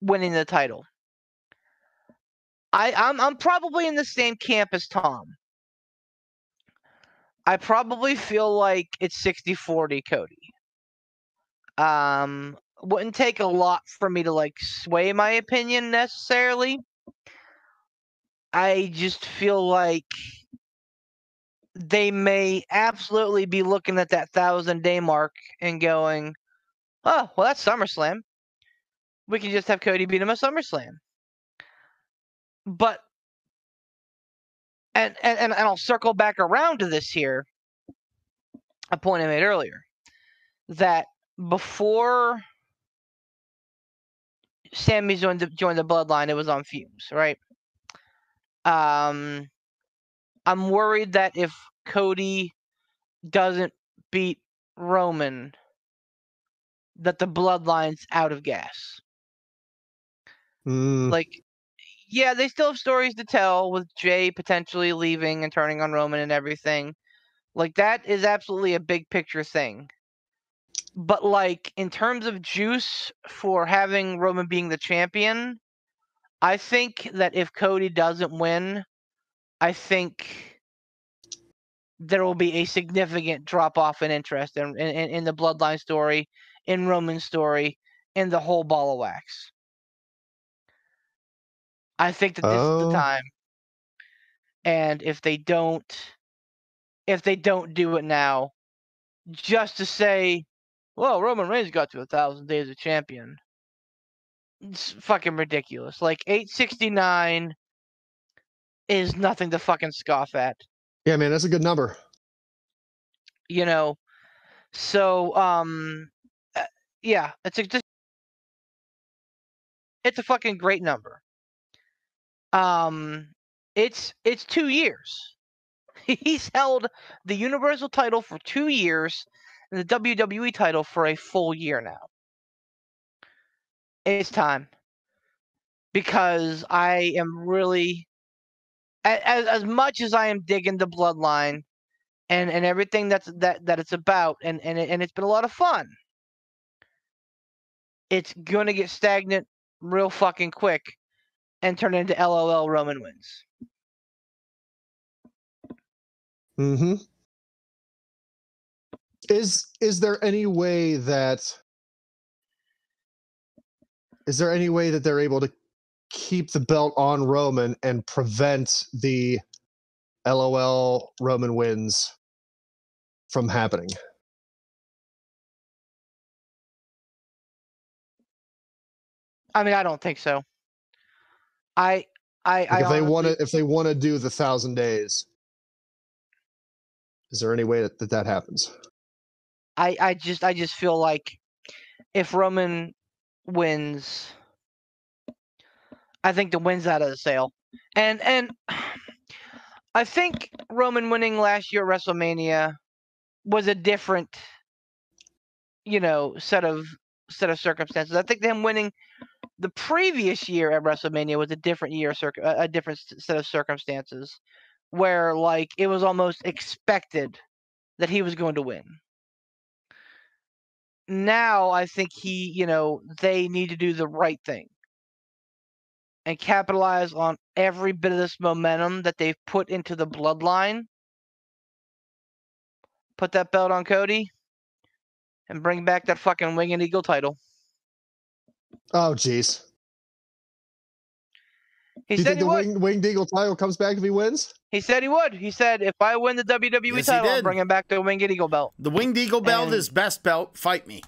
winning the title. I'm probably in the same camp as Tom. I probably feel like it's 60-40 Cody. Wouldn't take a lot for me to sway my opinion necessarily. I just feel like they may absolutely be looking at that 1,000-day mark and going, oh, well, that's SummerSlam. We can just have Cody beat him at SummerSlam. But, and I'll circle back around to this here. a point I made earlier, that before Sami joined the Bloodline, it was on fumes, right? I'm worried that if Cody doesn't beat Roman, that the Bloodline's out of gas. Mm. Like, yeah, they still have stories to tell with Jay potentially leaving and turning on Roman and everything. Like, that is absolutely a big picture thing. But, like, in terms of juice for having Roman being the champion, I think that if Cody doesn't win, I think there will be a significant drop-off in interest in the Bloodline story, in Roman's story, in the whole ball of wax. I think that this is the time. And if they don't do it now, just to say, well, Roman Reigns got to 1,000 days as champion, it's fucking ridiculous. Like, 869 is nothing to fucking scoff at. Yeah, man, that's a good number. You know, so yeah, it's a fucking great number. It's 2 years. He's held the Universal title for 2 years and the WWE title for a full year now. It's time. Because I am really, as much as I am digging the Bloodline and everything that it's about, and it's been a lot of fun, it's gonna get stagnant real fucking quick and turn into LOL Roman wins. Mm-hmm. Is there any way that they're able to keep the belt on Roman and prevent the LOL Roman wins from happening? I mean, I don't think so. If they want to do the 1,000 days, is there any way that happens? I just feel like if Roman wins, I think the win's out of the sale. And I think Roman winning last year at WrestleMania was a different, set of circumstances. I think them winning the previous year at WrestleMania was a different a different set of circumstances, where like it was almost expected that he was going to win. Now I think they need to do the right thing and capitalize on every bit of this momentum that they've put into the Bloodline. Put that belt on Cody and bring back that fucking Winged Eagle title. Oh, jeez. Do you think the Winged Eagle title comes back if he wins? He said he would. He said, if I win the WWE title, I'm bringing back the Winged Eagle belt. The Winged Eagle belt is best belt. Fight me.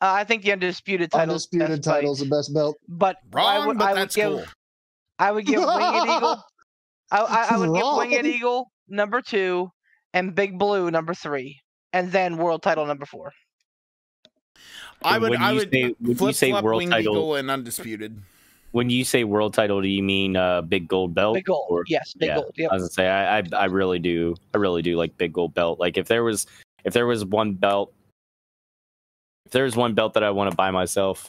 I think the Undisputed title is the best belt. But wrong, but that's cool. I would give Winged Eagle. I would give Winged Eagle number 2 and Big Blue number 3, and then World title number 4. I would flip Winged Eagle and Undisputed. When you say world title, do you mean big gold belt? Big gold, yes, big gold. Yep. I was gonna say I really do like big gold belt. Like if there was one belt, that I want to buy myself,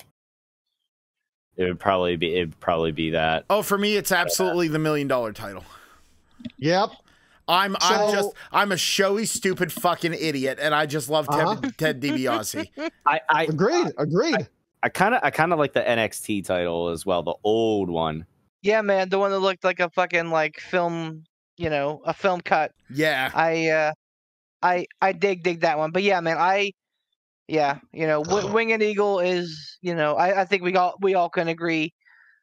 it would probably be that. Oh, for me, it's absolutely the $1 million title. Yep. I'm a showy, stupid fucking idiot, and I just love Ted DiBiase. I agreed. I kind of like the NXT title as well, the old one. Yeah, man, the one that looked like a fucking like film, a film cut. Yeah. I dig that one, but yeah, man, Winged Eagle is, I think we all can agree,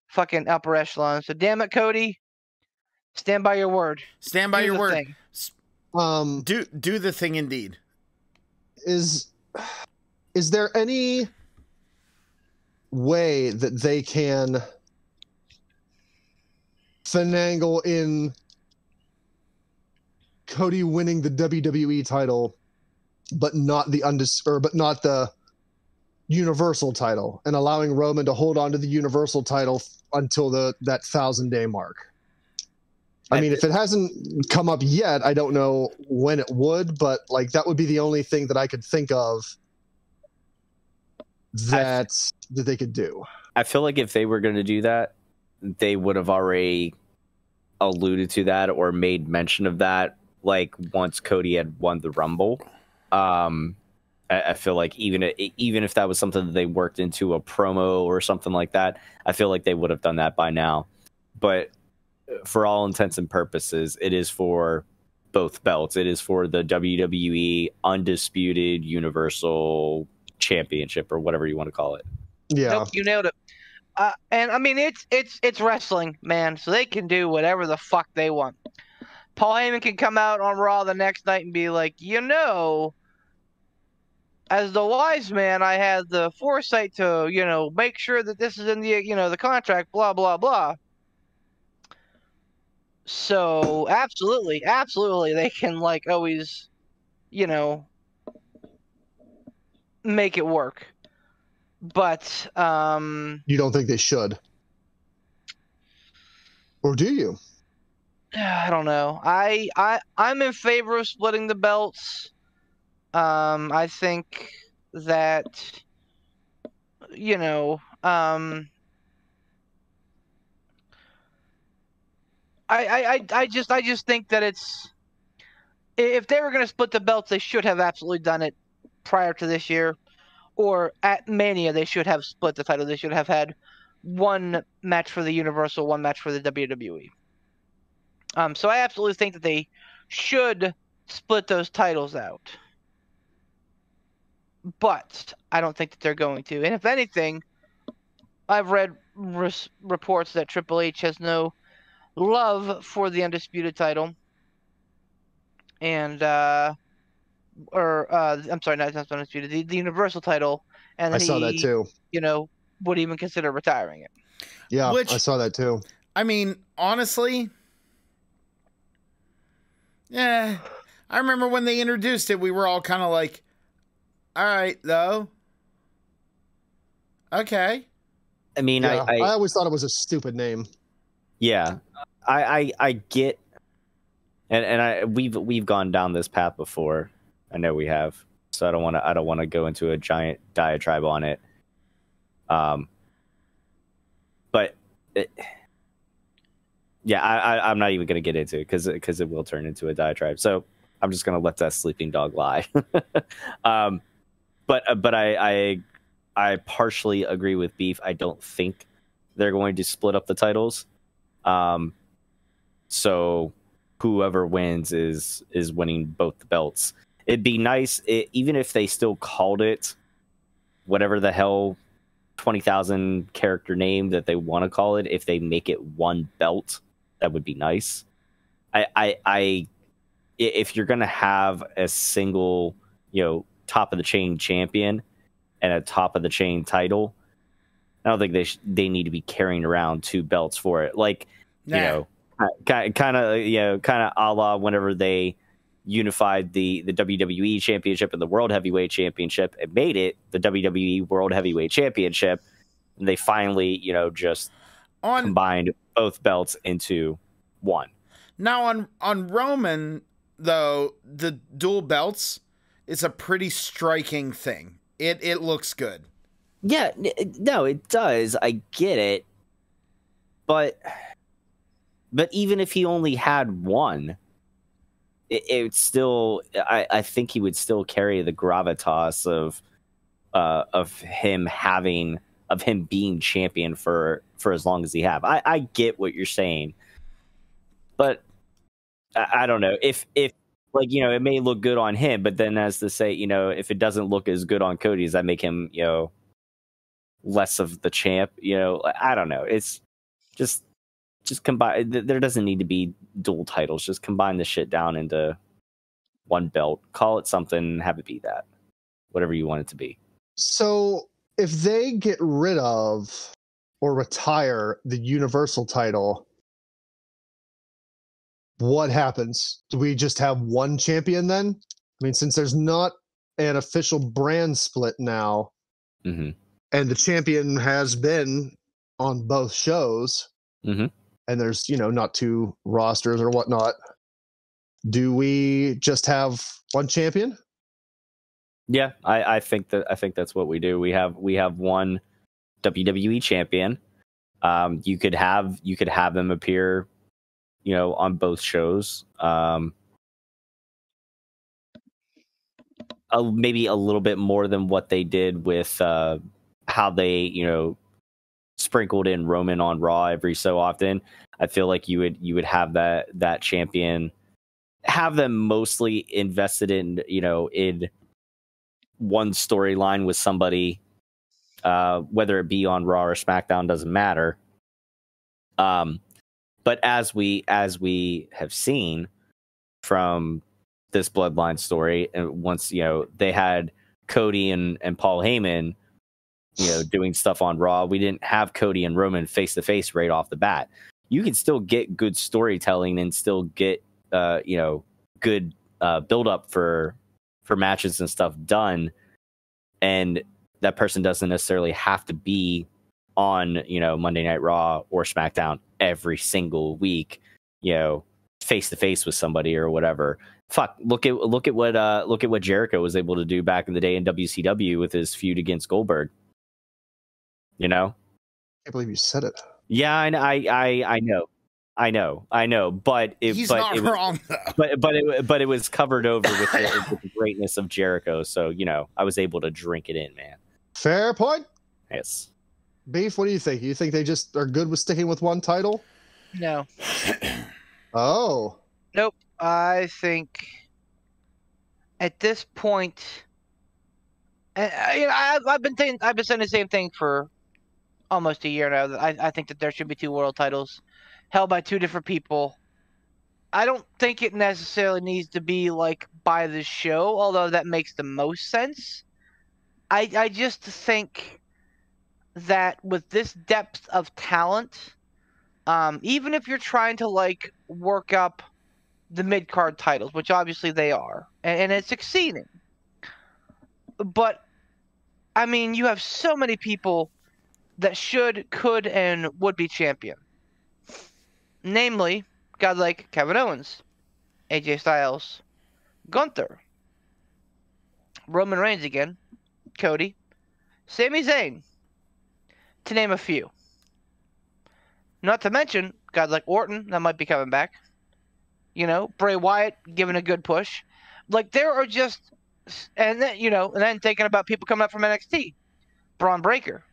fucking upper echelon. So damn it, Cody, stand by your word. Stand by your word. Thing. Do the thing indeed. Is there any way that they can finagle in Cody winning the WWE title but not the Universal title, and allowing Roman to hold on to the Universal title until that 1,000-day mark. I mean, if it hasn't come up yet, I don't know when it would, but like that would be the only thing that I could think of that they could do. I feel like if they were going to do that, they would have already alluded to that or made mention of that, like once Cody had won the Rumble. I feel like even if that was something that they worked into a promo or something like that, I feel like they would have done that by now. But for all intents and purposes, it is for both belts. It is for the WWE Undisputed Universal Championship, or whatever you want to call it. Yeah, Nope, you nailed it. And I mean, it's wrestling, man, so they can do whatever the fuck they want. Paul Heyman can come out on Raw the next night and be like, as the wise man, I had the foresight to, make sure that this is in the, the contract, blah, blah, blah. So, absolutely, they can, like, always, make it work. But, you don't think they should? Or do you? I don't know. I'm in favor of splitting the belts. I think that, I just think that if they were going to split the belts, they should have absolutely done it prior to this year, or at Mania they should have split the title. They should have had one match for the Universal, one match for the WWE. So I absolutely think that they should split those titles out. But I don't think that they're going to. And if anything, I've read reports that Triple H has no love for the Undisputed title. And, I'm sorry, not Undisputed, the Universal title. And I saw that too. Would even consider retiring it. Yeah, I saw that too. I mean, honestly, yeah, I remember when they introduced it, we were all kind of like, all right, though. Okay. I mean, yeah, I always thought it was a stupid name. Yeah, I get, and we've gone down this path before. I know we have, so I don't want to go into a giant diatribe on it. But I'm not even going to get into it because it will turn into a diatribe. So I'm just going to let that sleeping dog lie. But I partially agree with Beef. I don't think they're going to split up the titles. So whoever wins is winning both the belts. It'd be nice even if they still called it whatever the hell 20,000 character name that they want to call it. If they make it one belt, that would be nice. If you're gonna have a single, top of the chain champion and a top of the chain title, I don't think they need to be carrying around two belts for it. Like, kind of a la whenever they unified the WWE Championship and the World Heavyweight Championship and made it the WWE World Heavyweight Championship, and they finally, just combined both belts into one. Now on Roman, though, the dual belts is a pretty striking thing. It looks good. Yeah, no, it does. I get it. But even if he only had one, it still, I think he would still carry the gravitas of him being champion for as long as he have. I get what you're saying, but I don't know if like, it may look good on him, but then as to say, if it doesn't look as good on Cody, does that make him, less of the champ? I don't know. It's just combine. There doesn't need to be dual titles. Just combine the shit down into one belt. Call it something. Have it be that. Whatever you want it to be. So if they get rid of or retire the Universal title, what happens? Do we just have one champion then? I mean, since there's not an official brand split now, Mm-hmm. and the champion has been on both shows, Mm-hmm. and there's, not two rosters or whatnot. Do we just have one champion? Yeah, I think that's what we do. We have one WWE champion. You could have them appear, on both shows. Maybe a little bit more than what they did with how they, sprinkled in Roman on Raw every so often. I feel like you would have that champion, have them mostly invested in, in one storyline with somebody, whether it be on Raw or SmackDown, doesn't matter. But as we have seen from this Bloodline story, and once they had Cody and Paul Heyman, doing stuff on Raw, we didn't have Cody and Roman face to face right off the bat. You can still get good storytelling and still get good build up for matches and stuff done, and that person doesn't necessarily have to be on Monday Night Raw or SmackDown every single week, face to face with somebody or whatever. Fuck, look at what Jericho was able to do back in the day in WCW with his feud against Goldberg. I can't believe you said it. Yeah, I know, but he's not wrong though. But it was covered over with the greatness of Jericho, so I was able to drink it in, man. Fair point. Yes. Beef, what do you think? You think they just are good with sticking with one title? No. Oh. Nope. I think at this point, and I've been saying the same thing for almost a year now. That I think that there should be two world titles held by two different people. I don't think it necessarily needs to be like by the show, although that makes the most sense. I just think that with this depth of talent, even if you're trying to like work up the mid-card titles, which obviously they are, and it's succeeding, but I mean, you have so many people that should, could, and would be champion. Namely, guys like Kevin Owens, AJ Styles, Gunther, Roman Reigns again, Cody, Sami Zayn, to name a few. Not to mention guys like Orton that might be coming back. Bray Wyatt giving a good push. Like there are just, and then thinking about people coming up from NXT, Braun Breaker.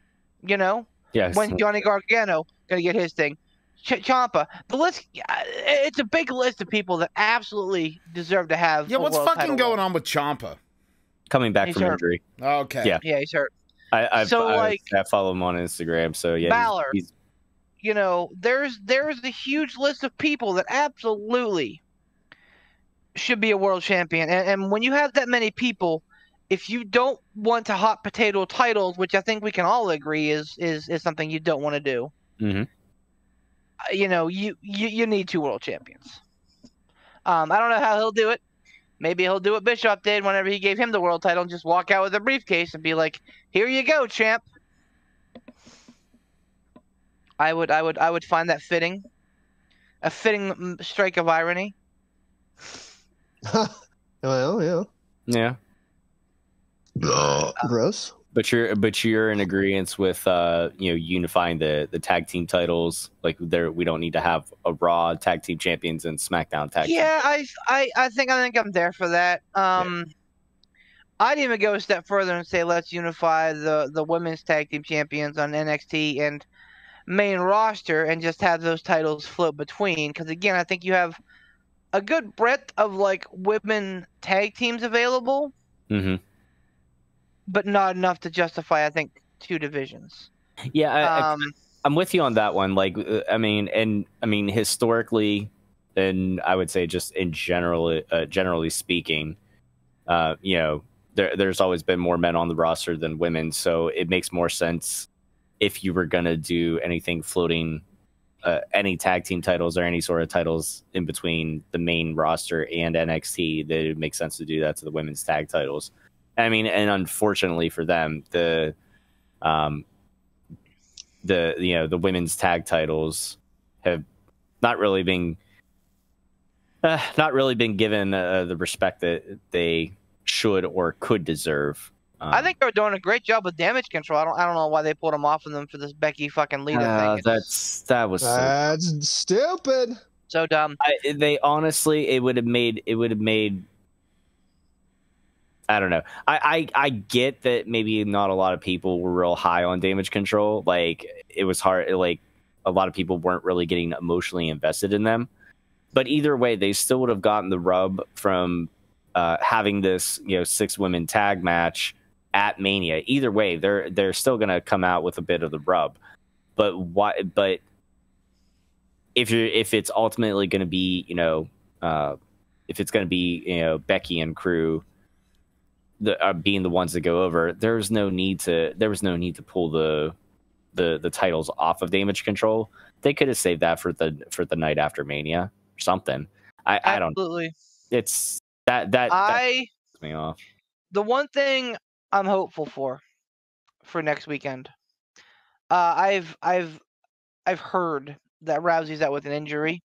Yes. When Johnny Gargano gonna get his thing, Ciampa. The list, it's a big list of people that absolutely deserve to have. Yeah, what's fucking going on with Ciampa? Coming back He's from hurt. injury. Okay. Yeah, he's hurt. I I follow him on Instagram. So yeah, Balor. he's There's a huge list of people that absolutely should be a world champion, and when you have that many people, if you don't want to hot potato titles, which I think we can all agree is something you don't want to do, mm-hmm. You need two world champions. I don't know how he'll do it. Maybe he'll do what Bischoff did whenever he gave him the world title and just walk out with a briefcase and be like, "Here you go, champ." I would find that fitting, a fitting strike of irony. Well, Yeah. Gross. But you're in agreement with unifying the tag team titles. Like we don't need to have a Raw tag team champions and SmackDown tag. Yeah, I think I'm there for that. I'd even go a step further and say let's unify the women's tag team champions on NXT and main roster and just have those titles float between. Because again, I think you have a good breadth of like women tag teams available. Mm-hmm. But not enough to justify, I think, two divisions. Yeah, I'm with you on that one. Like, I mean, historically, and I would say just in generally speaking, there's always been more men on the roster than women, so it makes more sense if you were gonna do anything floating, any tag team titles or any sort of titles in between the main roster and NXT, that it makes sense to do that to the women's tag titles. I mean, and unfortunately for them, the women's tag titles have not really been given the respect that they should or could deserve. I think they're doing a great job with damage control. I don't know why they pulled them off of them for this Becky fucking Lita thing. That's stupid. So dumb. They honestly, it would have made. I don't know. I get that maybe not a lot of people were real high on damage control. Like, it was hard. Like, a lot of people weren't really getting emotionally invested in them. But either way, they still would have gotten the rub from having this 6-women tag match at Mania. Either way, they're still going to come out with a bit of the rub. But why? But if it's ultimately going to be Becky and crew being the ones that go over, there was no need to pull the titles off of damage control. They could have saved that for the night after Mania or something. I don't. Absolutely. It's that pisses me off. The one thing I'm hopeful for next weekend, I've heard that Rousey's out with an injury.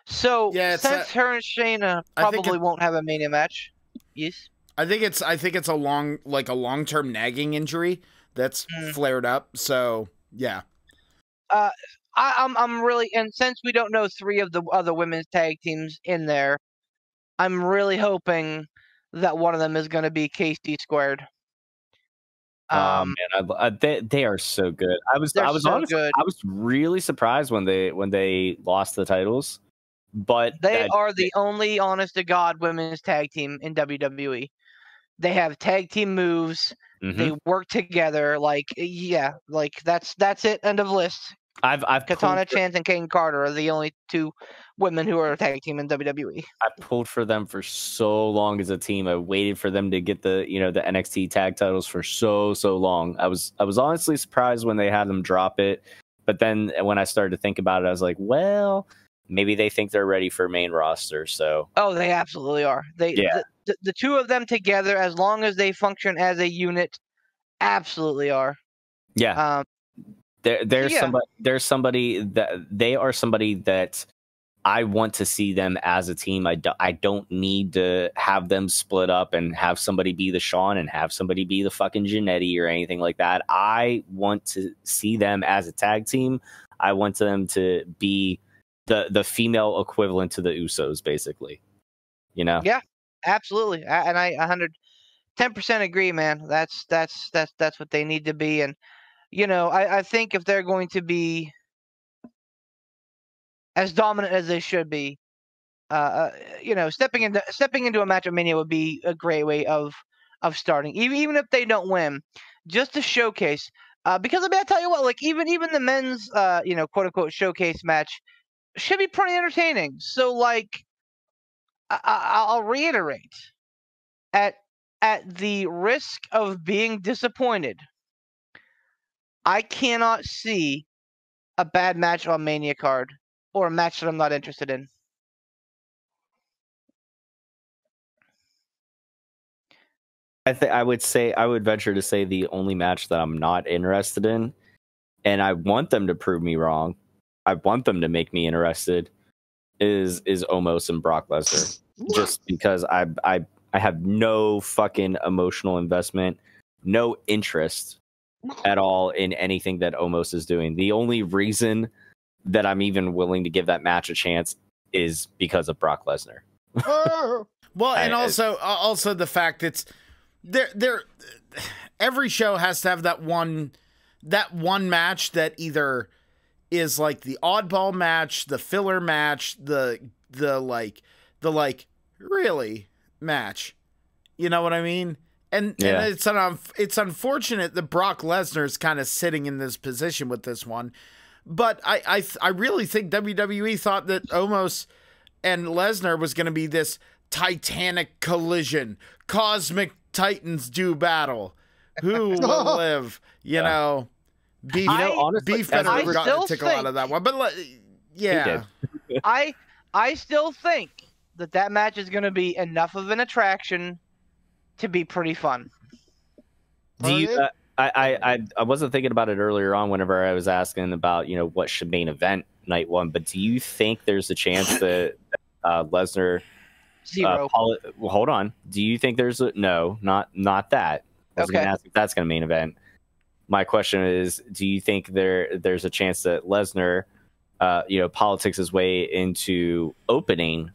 So since her and Shayna probably won't have a Mania match, yes. I think it's a long-term nagging injury that's flared up. So yeah. I'm really, and since we don't know 3 of the other women's tag teams in there, I'm really hoping that one of them is going to be KC squared. Man, they are so good. I was really surprised when they lost the titles, but they are the only honest to God women's tag team in WWE. They have tag team moves. Mm-hmm. They work together. That's it. End of list. I've Katana Chance and Kane Carter are the only 2 women who are a tag team in WWE. I pulled for them for so long as a team. I waited for them to get the NXT tag titles for so long. I was honestly surprised when they had them drop it, but then when I started to think about it, I was like, well, maybe they think they're ready for main roster. So they absolutely are. The 2 of them together, as long as they function as a unit, absolutely are. Yeah. There's somebody that I want to see them as a team. I don't need to have them split up and have somebody be the Shawn and have somebody be the fucking Jannetty or anything like that. I want to see them as a tag team. I want them to be the female equivalent to the Usos, basically. Yeah, absolutely. And I 110% agree, man. That's what they need to be. And I think if they're going to be as dominant as they should be, stepping into a match at Mania would be a great way of starting. Even if they don't win, just to showcase. Because I tell you what, like even the men's quote unquote showcase match should be pretty entertaining. So like, I'll reiterate, at the risk of being disappointed, I cannot see a bad match on Mania card or a match that I'm not interested in. I would venture to say the only match that I'm not interested in, and I want them to prove me wrong, I want them to make me interested, is Omos and Brock Lesnar. Just because I have no fucking emotional investment, no interest at all in anything that Omos is doing. The only reason that I'm even willing to give that match a chance is because of Brock Lesnar. Well, and also the fact it's there. Every show has to have that one match that either is like the oddball match, the filler match, the really match. You know what I mean? And it's unfortunate that Brock Lesnar is kind of sitting in this position with this one. But I really think WWE thought that Omos and Lesnar was going to be this titanic collision, cosmic titans do battle. Who will live? Beef. Honestly, Beef better got a tickle out of that one. But yeah, I still think that match is going to be enough of an attraction to be pretty fun. Do you? I wasn't thinking about it earlier on whenever I was asking about what should main event night one, but do you think there's a chance that Lesnar? Zero. Well, hold on. Do you think there's no, not that? I was going to ask if that's going to main event. My question is, do you think there's a chance that Lesnar, politics his way into opening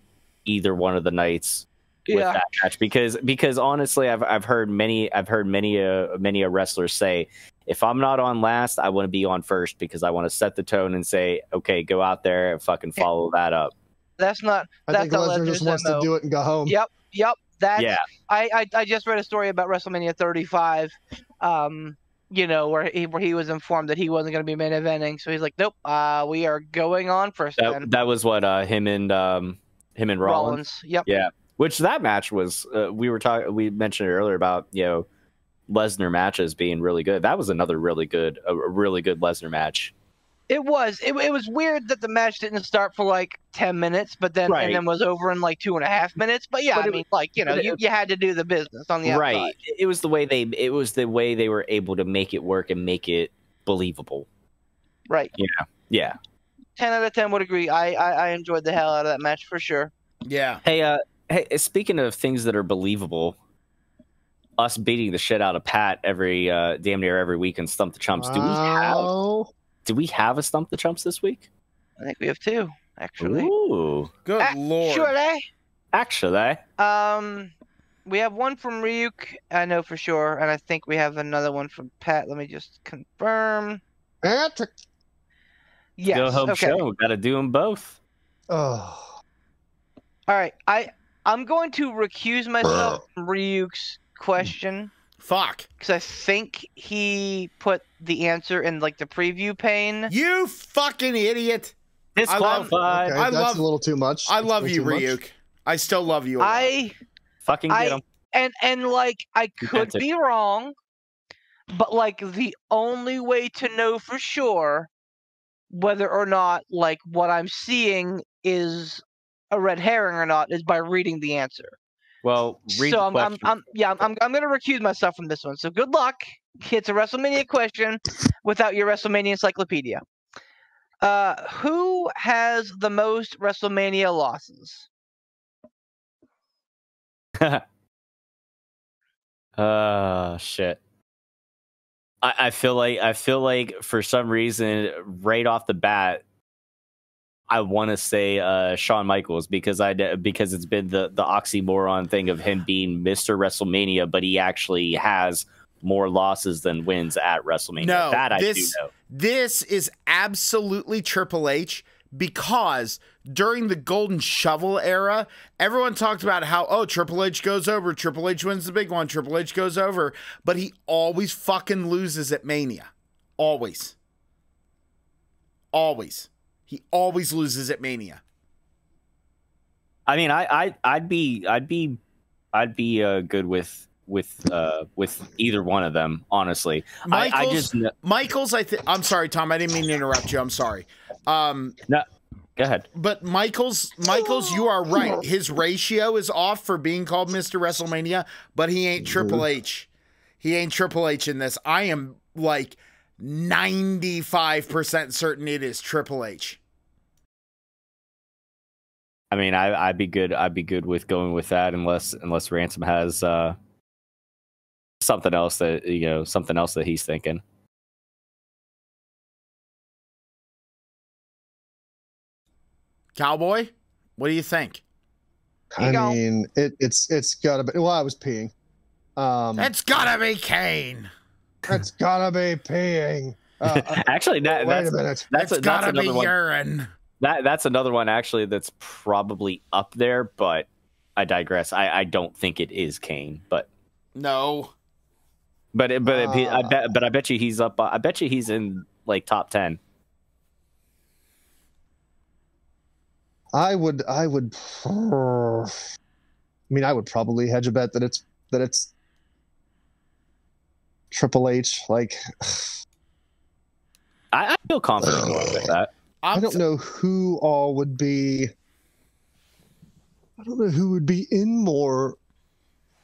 either one of the nights with that match? Because honestly, I've heard many wrestlers say, if I'm not on last, I want to be on first because I want to set the tone and say, okay, go out there and fucking follow that up. That's not. I think Lesnar just wants to do it and go home. Yep. I just read a story about WrestleMania 35. Where he was informed that he wasn't going to be main eventing, so he's like, nope, we are going on first. That was what him and Rollins. Yep. Yeah. Which that match was. We mentioned it earlier about Lesnar matches being really good. That was another really good Lesnar match. It was. It was weird that the match didn't start for like 10 minutes, but then and then was over in like 2.5 minutes. But yeah, you had to do the business on the outside. Right. It was the way they were able to make it work and make it believable. Right. Yeah. 10 out of 10 would agree. I enjoyed the hell out of that match for sure. Yeah. Hey, speaking of things that are believable, us beating the shit out of Pat every damn near every week and Stump the Chumps. Do we have a Stump the Chumps this week? I think we have 2, actually. Ooh. Good lord. Actually. We have one from Ryuk, I know for sure, and I think we have another one from Pat. Let me just confirm. Patrick. Yes. Go home show. Got to do them both. Oh. All right. I'm going to recuse myself from Ryuk's question. Fuck. Because I think he put the answer in like the preview pane. You fucking idiot. Disqualified. Okay, that's a little too much. I love you, Ryuk. I still love you. Fucking get him. And like I could be wrong, but like the only way to know for sure whether or not like what I'm seeing is a red herring or not is by reading the answer. Well, read the question. I'm going to recuse myself from this one. So good luck. It's a WrestleMania question without your WrestleMania encyclopedia. Who has the most WrestleMania losses? Shit. I feel like for some reason right off the bat I want to say Shawn Michaels because it's been the oxymoron thing of him being Mr. WrestleMania, but he actually has more losses than wins at WrestleMania. No, I do know. This is absolutely Triple H because during the Golden Shovel era, everyone talked about how, Triple H goes over, Triple H wins the big one, Triple H goes over, but he always fucking loses at Mania. Always. Always. He always loses at Mania. I mean, I'd be good with either one of them, honestly. Michaels, I'm sorry, Tom. I didn't mean to interrupt you. I'm sorry. No, go ahead. But Michaels, you are right. His ratio is off for being called Mr. WrestleMania, but he ain't Triple H. He ain't Triple H in this. I am like 95% certain it is Triple H. I mean, I'd be good with going with that unless Ransom has something else that he's thinking. Cowboy, what do you think? I mean, it's gotta be. Well, I was peeing. It's gotta be Kane. It's gotta be peeing. Actually, wait a minute. That's gotta be urine. That's another one actually that's probably up there, but I digress. I don't think it is Kane, but no. But I bet you he's up. I bet you he's in like top 10. I would probably hedge a bet that it's Triple H. Like, I feel confident with that. I don't know who all would be. I don't know who would be in more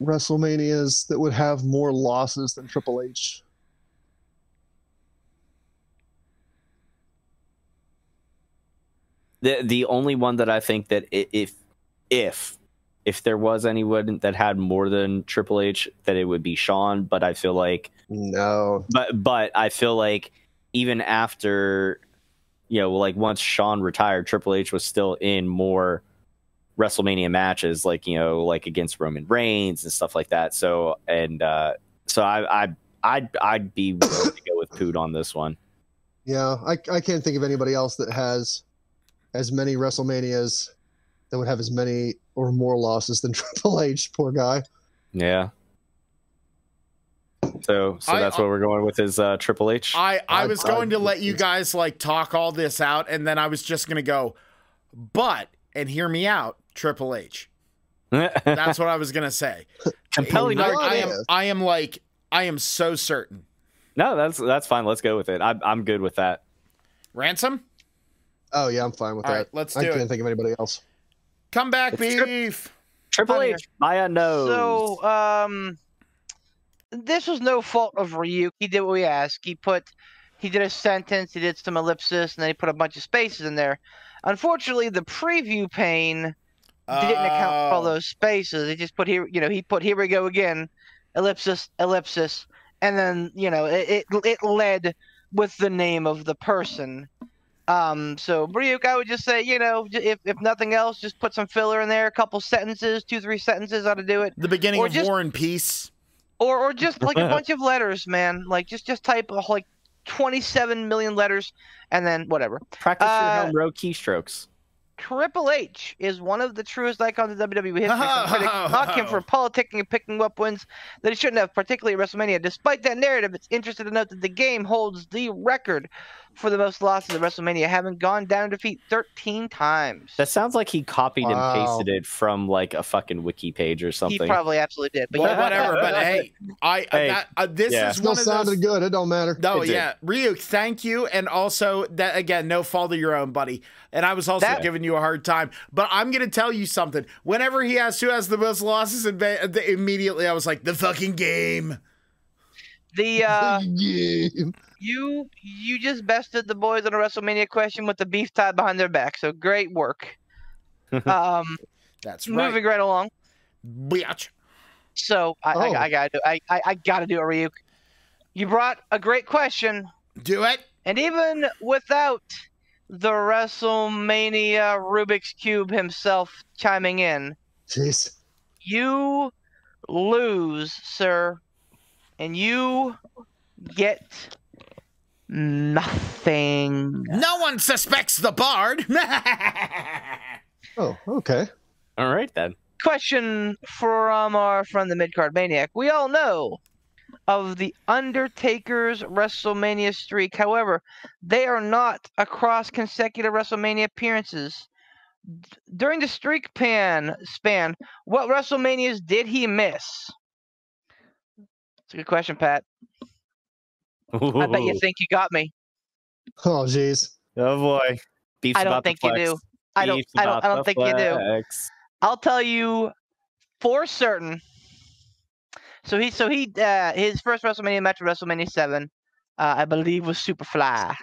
WrestleManias that would have more losses than Triple H? The only one that I think that if there was anyone that had more than Triple H, that it would be Shawn. But I feel like No. But I feel like even after, like once Shawn retired, Triple H was still in more WrestleMania matches, like against Roman Reigns and stuff like that. So I'd be willing to go with Poot on this one. Yeah, I can't think of anybody else that has as many WrestleManias that would have as many or more losses than Triple H. Poor guy. Yeah. So that's what we're going with is Triple H. I was going to let you guys like talk all this out, and then I was just going to go, but, and hear me out, Triple H. That's what I was going to say. Compelling argument. I am so certain. No, that's fine. Let's go with it. I'm good with that. Ransom? Oh, yeah, I'm fine with All that. right, let's do I it. can't think of anybody else. Come back, It's beef. Triple H. Maya knows. So, this was no fault of Ryuk. He did what we asked. He did a sentence, he did some ellipsis, and then he put a bunch of spaces in there. Unfortunately, the preview pane didn't account for all those spaces. He just put here, he put here we go again, ellipsis, ellipsis, and then it led with the name of the person. So Ryuk, I would just say, if nothing else, just put some filler in there, a couple sentences, 2-3 sentences ought to do it. The beginning of War and Peace. Or just like a bunch of letters, man. Like just type like 27 million letters and then whatever. Practice your helm row keystrokes. Triple H is one of the truest icons of WWE history. Some critics mock him for politicking and picking up wins that he shouldn't have, particularly at WrestleMania. Despite that narrative, it's interesting to note that the game holds the record for the most losses at WrestleMania, having gone down to defeat 13 times. That sounds like he copied and pasted it from like a fucking wiki page or something. He probably absolutely did. But Well, whatever. But hey, this is Still one of sounded those. good. It don't matter. No, It yeah, Ryuk, thank you, and also that again, no fault of your own, buddy. And I was also giving you a hard time, but I'm gonna tell you something. Whenever he asked who has the most losses, immediately I was like, the fucking game. You just bested the boys on a WrestleMania question with the beef tied behind their back. So great work. That's right. Moving right along. Bitch. So I gotta do it, Ryuk. You brought a great question, Do it. and even without the WrestleMania Rubik's Cube himself chiming in, Jeez. you lose, sir, and you get nothing. No one suspects the Bard. Oh, okay. All right then. Question from our friend the Midcard Maniac. We all know of the Undertaker's WrestleMania streak. However, they are not across consecutive WrestleMania appearances. During the streak span, what WrestleManias did he miss? It's a good question, Pat. I bet you think you got me. Oh, jeez. Oh boy. Beef's I don't about think the you flex. do. I don't think you do. Flex. I'll tell you for certain. So he his first WrestleMania match was WrestleMania 7, I believe was Superfly.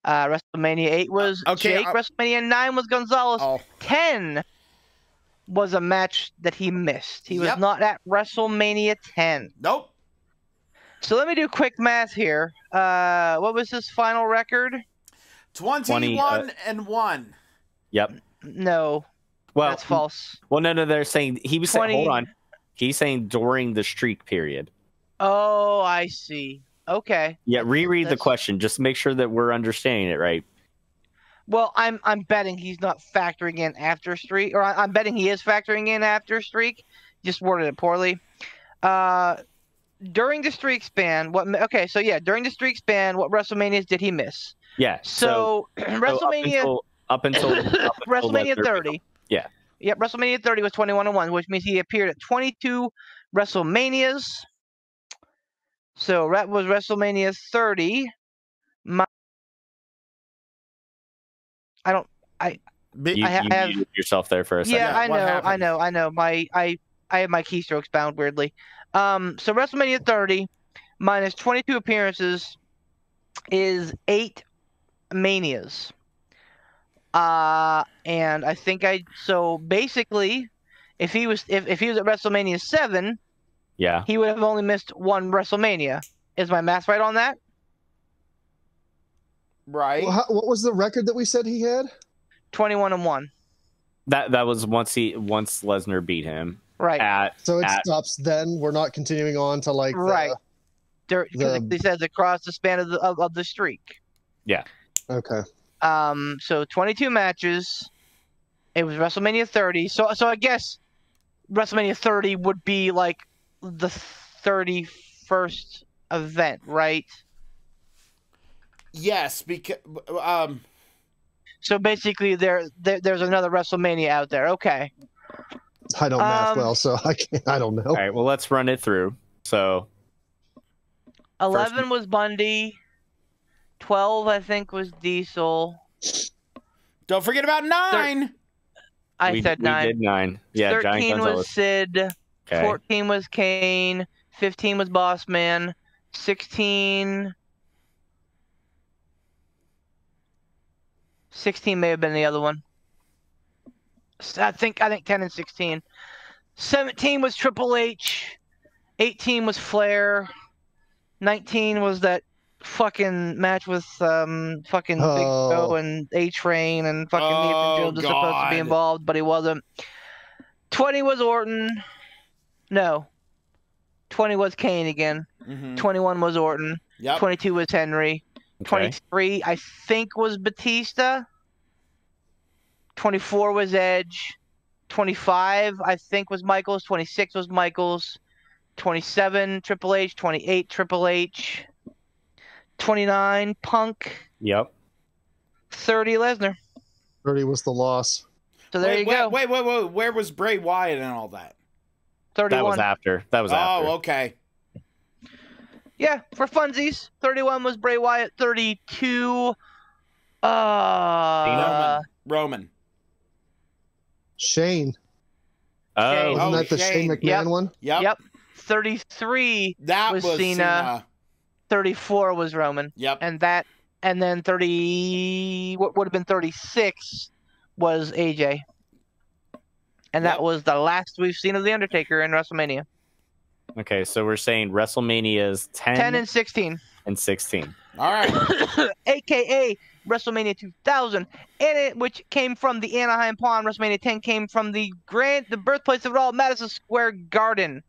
WrestleMania 8 was Jake. WrestleMania 9 was Gonzalez. 10 was a match that he missed. He was not at WrestleMania 10. Nope. So let me do quick math here. What was his final record? 21-1. Yep. No. Well, that's false. Well, no, they're saying he was saying, hold on. He's saying during the streak period. Oh, I see. Okay. Yeah, reread the question. Just make sure that we're understanding it right. Well, I'm betting he's not factoring in after streak, or I'm betting he is factoring in after streak. Just worded it poorly. During the streak span, during the streak span, what WrestleManias did he miss? Yeah. So WrestleMania up until WrestleMania 30. Yeah. Yep, WrestleMania 30 was 21-1, which means he appeared at 22 WrestleManias. So that was WrestleMania 30. You muted yourself there for a second. Yeah, I know. I I have my keystrokes bound weirdly. So WrestleMania 30 minus 22 appearances is 8 Manias. And I think so basically, if he was at WrestleMania 7, Yeah. he would have only missed 1 WrestleMania. Is my math right on that? Right. Well, what was the record that we said he had? 21-1. That was once Lesnar beat him. Right. So it stops then. We're not continuing on to like Right. Because he says across the span of the streak. Yeah. Okay. So 22 matches. It was WrestleMania 30. So I guess WrestleMania 30 would be like the 31st event, right? Yes, because So basically, there's another WrestleMania out there. Okay. I don't math well, so I don't know. All right. Well, let's run it through. So 11 was Bundy. 12, I think, was Diesel. don't forget about 9. I said 9. We did 9. Yeah. 13 was Sid. Okay. 14 was Kane. 15 was Bossman. 16 may have been the other one. I think 10 and 16. 17 was Triple H. 18 was Flair. 19 was that fucking match with fucking Big Show and A-Train and fucking Nathan Jones was supposed to be involved, but he wasn't. 20 was Orton. No. 20 was Kane again. 21 was Orton. Yep. 22 was Henry. 23, I think, was Batista. 24 was Edge. 25, I think, was Michaels. 26 was Michaels. 27, Triple H. 28, Triple H. 29, Punk. Yep. 30, Lesnar. 30 was the loss. So there you go. Wait. Where was Bray Wyatt and all that? 31. That was after. Oh, okay. Yeah, for funsies. 31 was Bray Wyatt. 32. Roman. Shane. Oh. Wasn't that the Shane McMahon one? Yep. 33 That was was Cena. 34 was Roman. Yep. And then 30, what would have been 36 was AJ. And that was the last we've seen of The Undertaker in WrestleMania. Okay, so we're saying WrestleMania's 10 and 16. And 16. All right. AKA WrestleMania 2000, which came from the Anaheim Pond. WrestleMania 10 came from the birthplace of it all, Madison Square Garden.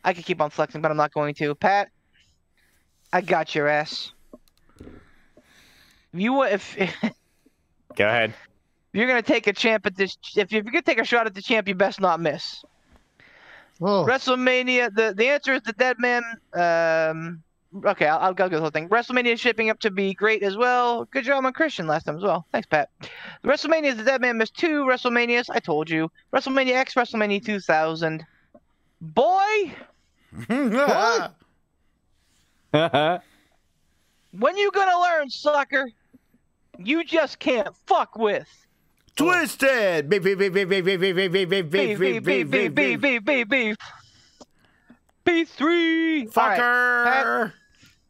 I could keep on flexing, but I'm not going to. Pat, I got your ass. If Go ahead. you're gonna take a champ at this, if you're gonna take a shot at the champ, you best not miss. Oh. WrestleMania. The answer is the Dead Man. Okay, I'll go the whole thing. WrestleMania is shaping up to be great as well. Good job on Christian last time as well. Thanks, Pat. WrestleMania is the Dead Man missed 2 WrestleManias. I told you. WrestleMania X, WrestleMania 2000. Boy, when you gonna learn, sucker? You just can't fuck with. Twisted. Beef. P3. Fucker.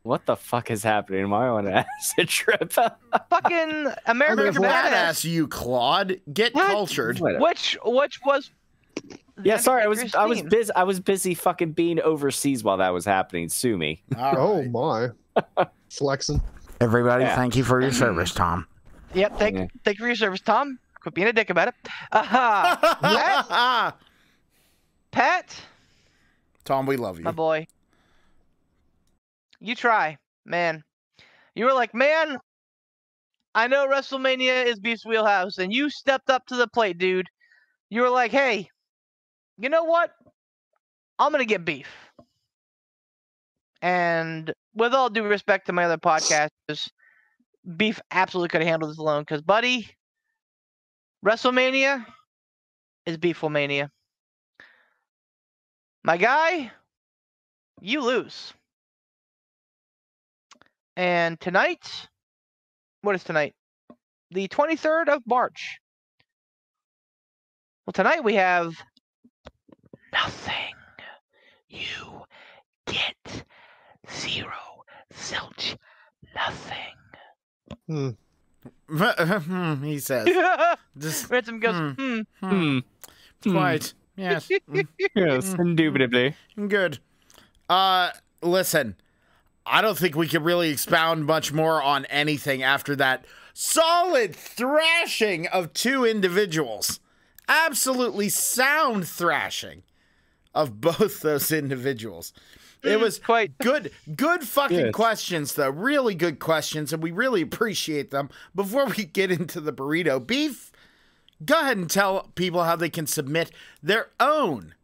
What the fuck is happening? Am I on an acid trip? Fucking American Badass, you Claude. Get cultured. Which was. Yeah, sorry, I was busy fucking being overseas while that was happening. Sue me. Oh my. Flexing. Everybody, thank you for your service, Tom. Yep, thank you for your service, Tom. Quit being a dick about it. Pat. Tom, we love you. My boy. You try, man. You were like, man, I know WrestleMania is Beef's wheelhouse, and you stepped up to the plate, dude. You were like, hey, you know what? I'm going to get Beef. And with all due respect to my other podcasters, Beef absolutely could have handled this alone because, buddy, WrestleMania is Beeflemania. My guy, you lose. And tonight, what is tonight? The 23rd of March. Well, tonight we have nothing. You get 0, zilch, nothing. He says. Just, Ransom goes, quite. Yes. Yes, indubitably. Good. Listen, I don't think we could really expound much more on anything after that solid thrashing of 2 individuals. Absolutely sound thrashing of both those individuals. It was quite good fucking Yes. questions, though. Really good questions, and we really appreciate them. Before we get into the burrito beef, go ahead and tell people how they can submit their own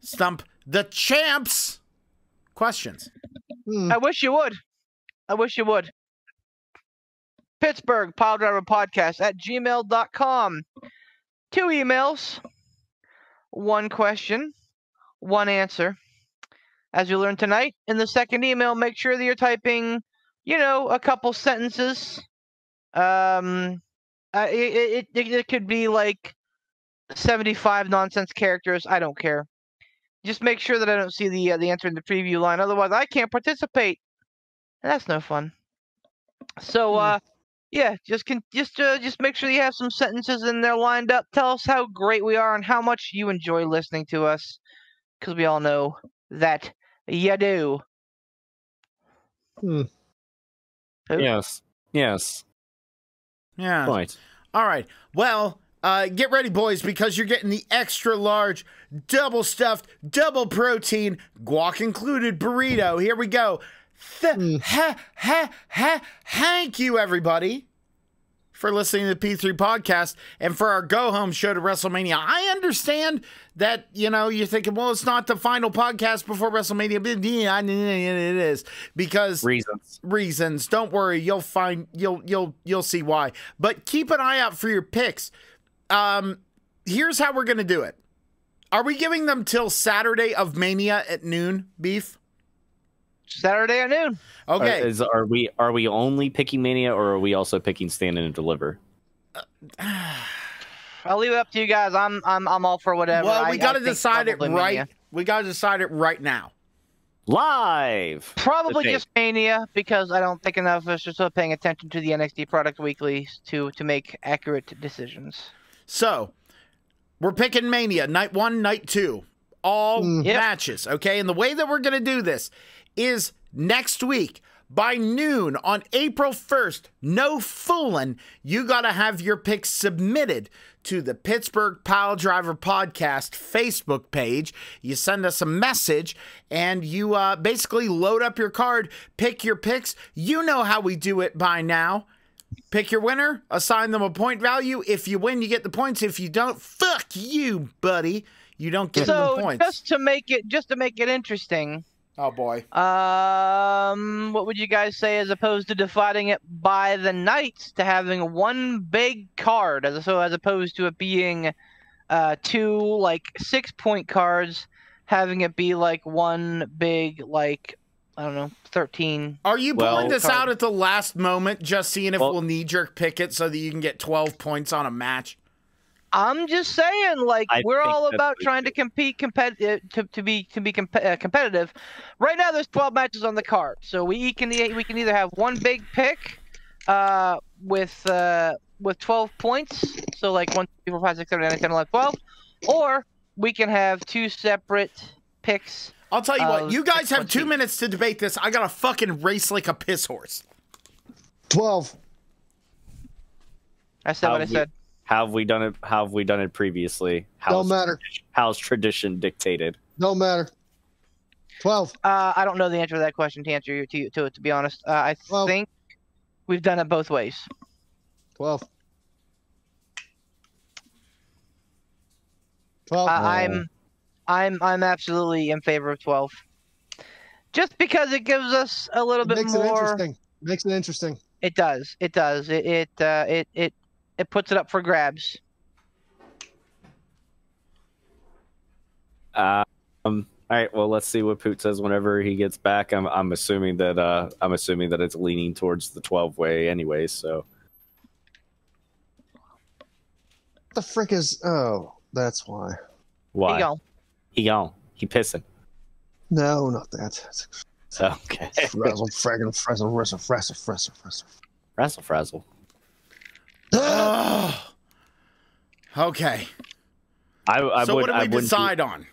Stump the Champs questions. I wish you would. pittsburghpiledriverpodcast at gmail.com. 2 emails, 1 question, 1 answer. As you learned tonight, in the second email, make sure that you're typing, a couple sentences. It could be like 75 nonsense characters. I don't care. Just make sure that I don't see the answer in the preview line. Otherwise, I can't participate. And that's no fun. So, yeah, just make sure you have some sentences in there lined up. Tell us how great we are and how much you enjoy listening to us, because we all know that you do. Who? Yes. Yes. Yeah. Right. All right. Well, get ready, boys, because you're getting the extra large, double stuffed, double protein, guac included burrito. Here we go. Thank you, everybody, for listening to the P3 podcast and for our go home show to WrestleMania. I understand that, you're thinking, well, it's not the final podcast before WrestleMania. But yeah, it is, because reasons. Don't worry, you'll see why. But keep an eye out for your picks. Here's how we're gonna do it. Are we giving them till Saturday of Mania at noon, Beef? Saturday at noon. Okay. Are we only picking Mania, or are we also picking Stand In and Deliver? I'll leave it up to you guys. I'm all for whatever. Well, we got to I think decide it probably right. Mania. We got to decide it right now. Live. Probably Okay. just Mania, because I don't think enough of us are still paying attention to the NXT product weeklies to make accurate decisions. So, we're picking Mania, night 1, night 2. All matches, okay? And the way that we're going to do this is next week, by noon on April 1st, no fooling, you got to have your picks submitted to the Pittsburgh Pile Driver Podcast Facebook page. You send us a message, and you basically load up your card, pick your picks. You know how we do it by now. Pick your winner, assign them a point value. If you win, you get the points. If you don't, fuck you, buddy. You don't get the points. Just to make it interesting. Oh boy. What would you guys say, as opposed to dividing it by the nights, to having one big card, as opposed to it being 2 6-point cards, having it be like one big, I don't know, 13. Are you pulling this out at the last moment, just seeing if we'll knee-jerk pick it so that you can get 12 points on a match? I'm just saying, we're all about trying to compete competitive to be competitive. Right now, there's 12 matches on the card, so we can either have one big pick with 12 points, so 1, 2, 3, 4, 5, 6, 7, 8, 9, 10, 11, 12, or we can have 2 separate picks. I'll tell you what, you guys have 2 minutes to debate this. I gotta fucking race like a piss horse. 12. I said what I said. How have we done it? How have we done it previously? Don't matter. How's tradition dictated? Don't matter. 12. I don't know the answer to that question, to answer you to it, to be honest. I think we've done it both ways. 12. 12. I'm absolutely in favor of 12. Just because it gives us a little bit more. Makes it interesting. It does. It does. It puts it up for grabs. All right. Well, let's see what Poot says whenever he gets back. I'm assuming that it's leaning towards the 12 way anyway. So. What the frick is? Oh, that's why. Why? There you go. He gone. He pissing. No, not that. Okay. Frazzle, frazzle, frazzle, frazzle, frazzle, frazzle. Frazzle frazzle. Okay. So what do we decide on?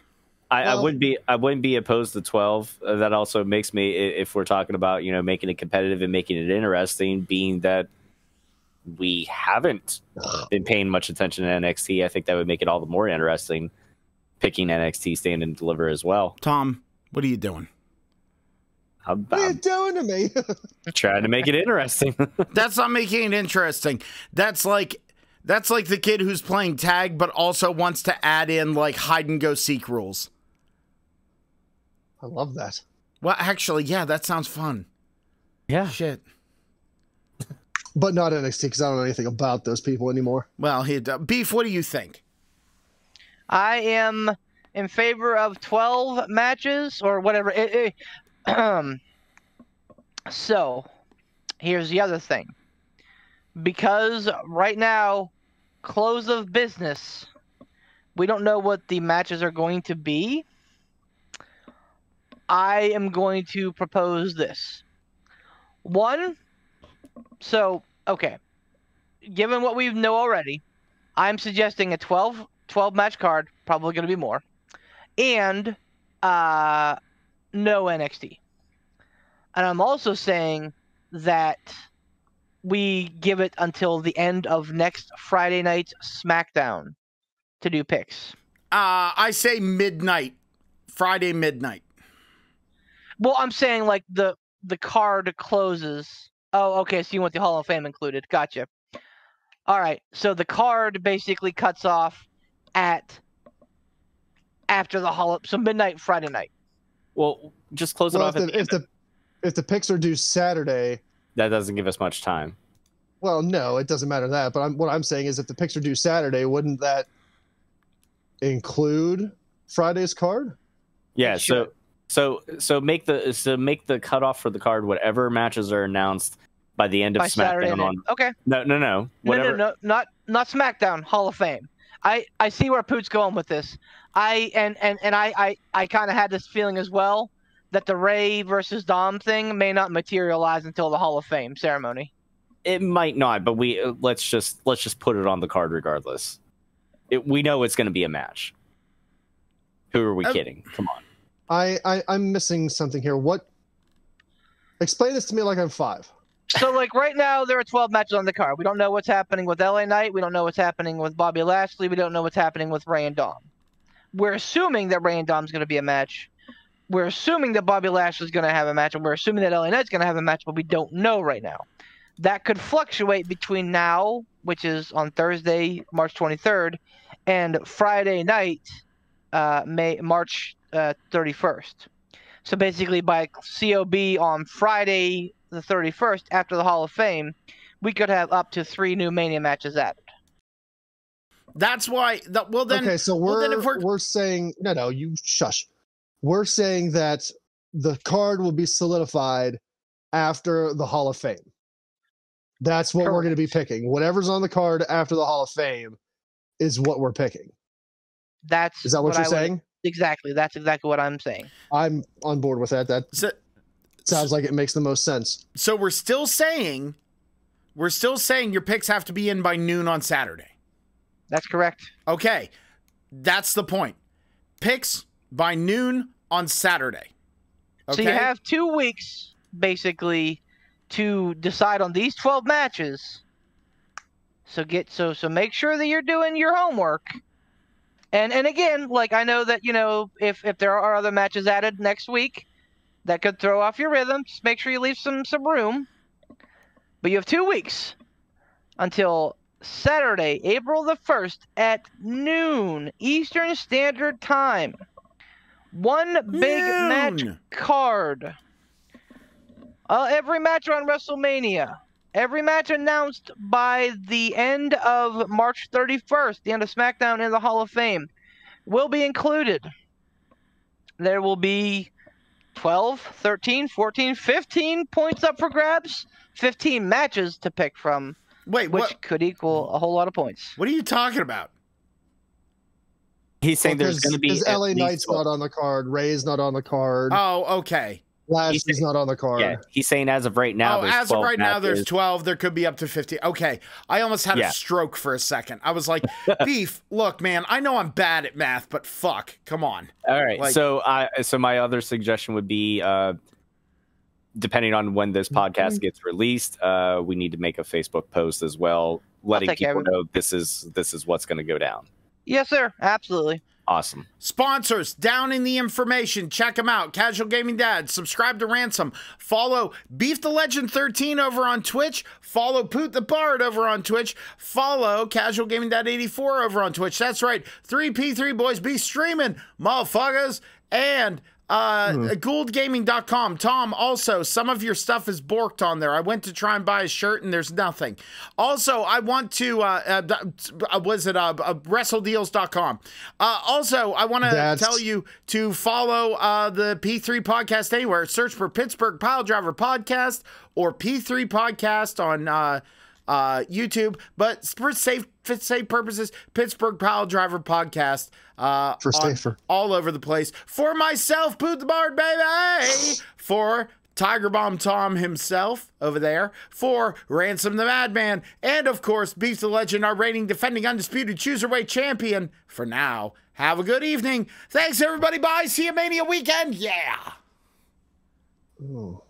I wouldn't be opposed to 12. That also makes me, if we're talking about, you know, making it competitive and making it interesting, being that we haven't been paying much attention to NXT, I think that would make it all the more interesting. Picking NXT Stand and Deliver as well. Tom, what are you doing? What are you doing to me? Trying to make it interesting. That's not making it interesting. That's like the kid who's playing tag but also wants to add in like hide and go seek rules. I love that. Well, actually, yeah, that sounds fun. Yeah. Shit. But not NXT, because I don't know anything about those people anymore. Well, Beef, what do you think? I am in favor of 12 matches or whatever. So, here's the other thing. Because right now, close of business, we don't know what the matches are going to be. I am going to propose this. One, so, okay. Given what we know already, I'm suggesting a 12 match card, probably going to be more, and no NXT. And I'm also saying that we give it until the end of next Friday night's SmackDown to do picks. I say midnight, Friday midnight. Well, I'm saying like the card closes. Oh, okay, so you want the Hall of Fame included. Gotcha. All right, so the card basically cuts off after the Hall of, so midnight Friday night. Well, just close it off. If the picks are due Saturday, that doesn't give us much time. Well, no, it doesn't matter that. But what I'm saying is, if the picks are due Saturday, wouldn't that include Friday's card? Yeah. So make the cutoff for the card whatever matches are announced by the end of SmackDown on. Okay. No. Whatever. No. Not SmackDown. Hall of Fame. I see where Poot's going with this. I kind of had this feeling as well that the Ray versus Dom thing may not materialize until the Hall of Fame ceremony. It might not, but let's just put it on the card regardless. We know it's going to be a match. Who are we kidding? Come on. I'm missing something here. What? Explain this to me like I'm 5. So, like, right now, there are 12 matches on the card. We don't know what's happening with LA Knight. We don't know what's happening with Bobby Lashley. We don't know what's happening with Ray and Dom. We're assuming that Ray and Dom's going to be a match. We're assuming that Bobby Lashley's going to have a match, and we're assuming that LA Knight's going to have a match, but we don't know right now. That could fluctuate between now, which is on Thursday, March 23rd, and Friday night, March 31st. So basically, by COB on Friday the 31st, after the Hall of Fame, we could have up to 3 new Mania matches added. That's why. Well, then. Okay, so we're saying no. You shush. We're saying that the card will be solidified after the Hall of Fame. That's what we're going to be picking. Whatever's on the card after the Hall of Fame is what we're picking. Is that what you're saying? Exactly. That's exactly what I'm saying. I'm on board with that. That sounds like it makes the most sense. So we're still saying your picks have to be in by noon on Saturday. That's correct. Okay. That's the point. Picks by noon on Saturday. Okay? So you have 2 weeks, basically, to decide on these 12 matches. So make sure that you're doing your homework. And again, like, I know that, you know, if there are other matches added next week that could throw off your rhythm, just make sure you leave some room. But you have 2 weeks until Saturday, April the 1st at noon Eastern Standard Time. One big match card. Every match on WrestleMania. Every match announced by the end of March 31st, the end of SmackDown in the Hall of Fame, will be included. There will be 12, 13, 14, 15 points up for grabs. 15 matches to pick from, which could equal a whole lot of points. What are you talking about? He's saying there's going to be because at LA least Knight's 12. not on the card, Ray's not on the card, Oh, okay. Lashley's not on the card. Yeah, he's saying as of right now. Oh, there's as of 12 right now, there's matches. 12. There could be up to 50. Okay. I almost had Yeah. a stroke for a second. I was like, Beef, look, man, I know I'm bad at math, but fuck, come on. All right. Like- so my other suggestion would be, depending on when this podcast gets released, we need to make a Facebook post as well, letting take care people of it. know this is what's going to go down. Yes, sir. Absolutely. Awesome. Sponsors down in the information. Check them out. Casual Gaming Dad. Subscribe to Ransom. Follow Beef the Legend 13 over on Twitch. Follow Poot the Bard over on Twitch. Follow Casual Gaming Dad 84 over on Twitch. That's right. 3P3 Boys be streaming, motherfuckers. And gouldgaming.com. Tom, also, some of your stuff is borked on there. I went to try and buy a shirt and there's nothing. Also, I want to, wrestledeals.com. Also, I want to tell you to follow the P3 podcast anywhere. Search for Pittsburgh Piledriver Podcast or P3 Podcast on YouTube, but for safe purposes, Pittsburgh Piledriver Podcast For safer. all over the place. For myself, Poot the Bard, baby. For Tiger Bomb Tom himself over there. For Ransom the Madman. And of course, Beef the Legend, our reigning, defending, undisputed Cruiserweight champion. For now, have a good evening. Thanks, everybody. Bye. See you Mania weekend. Yeah. Oh.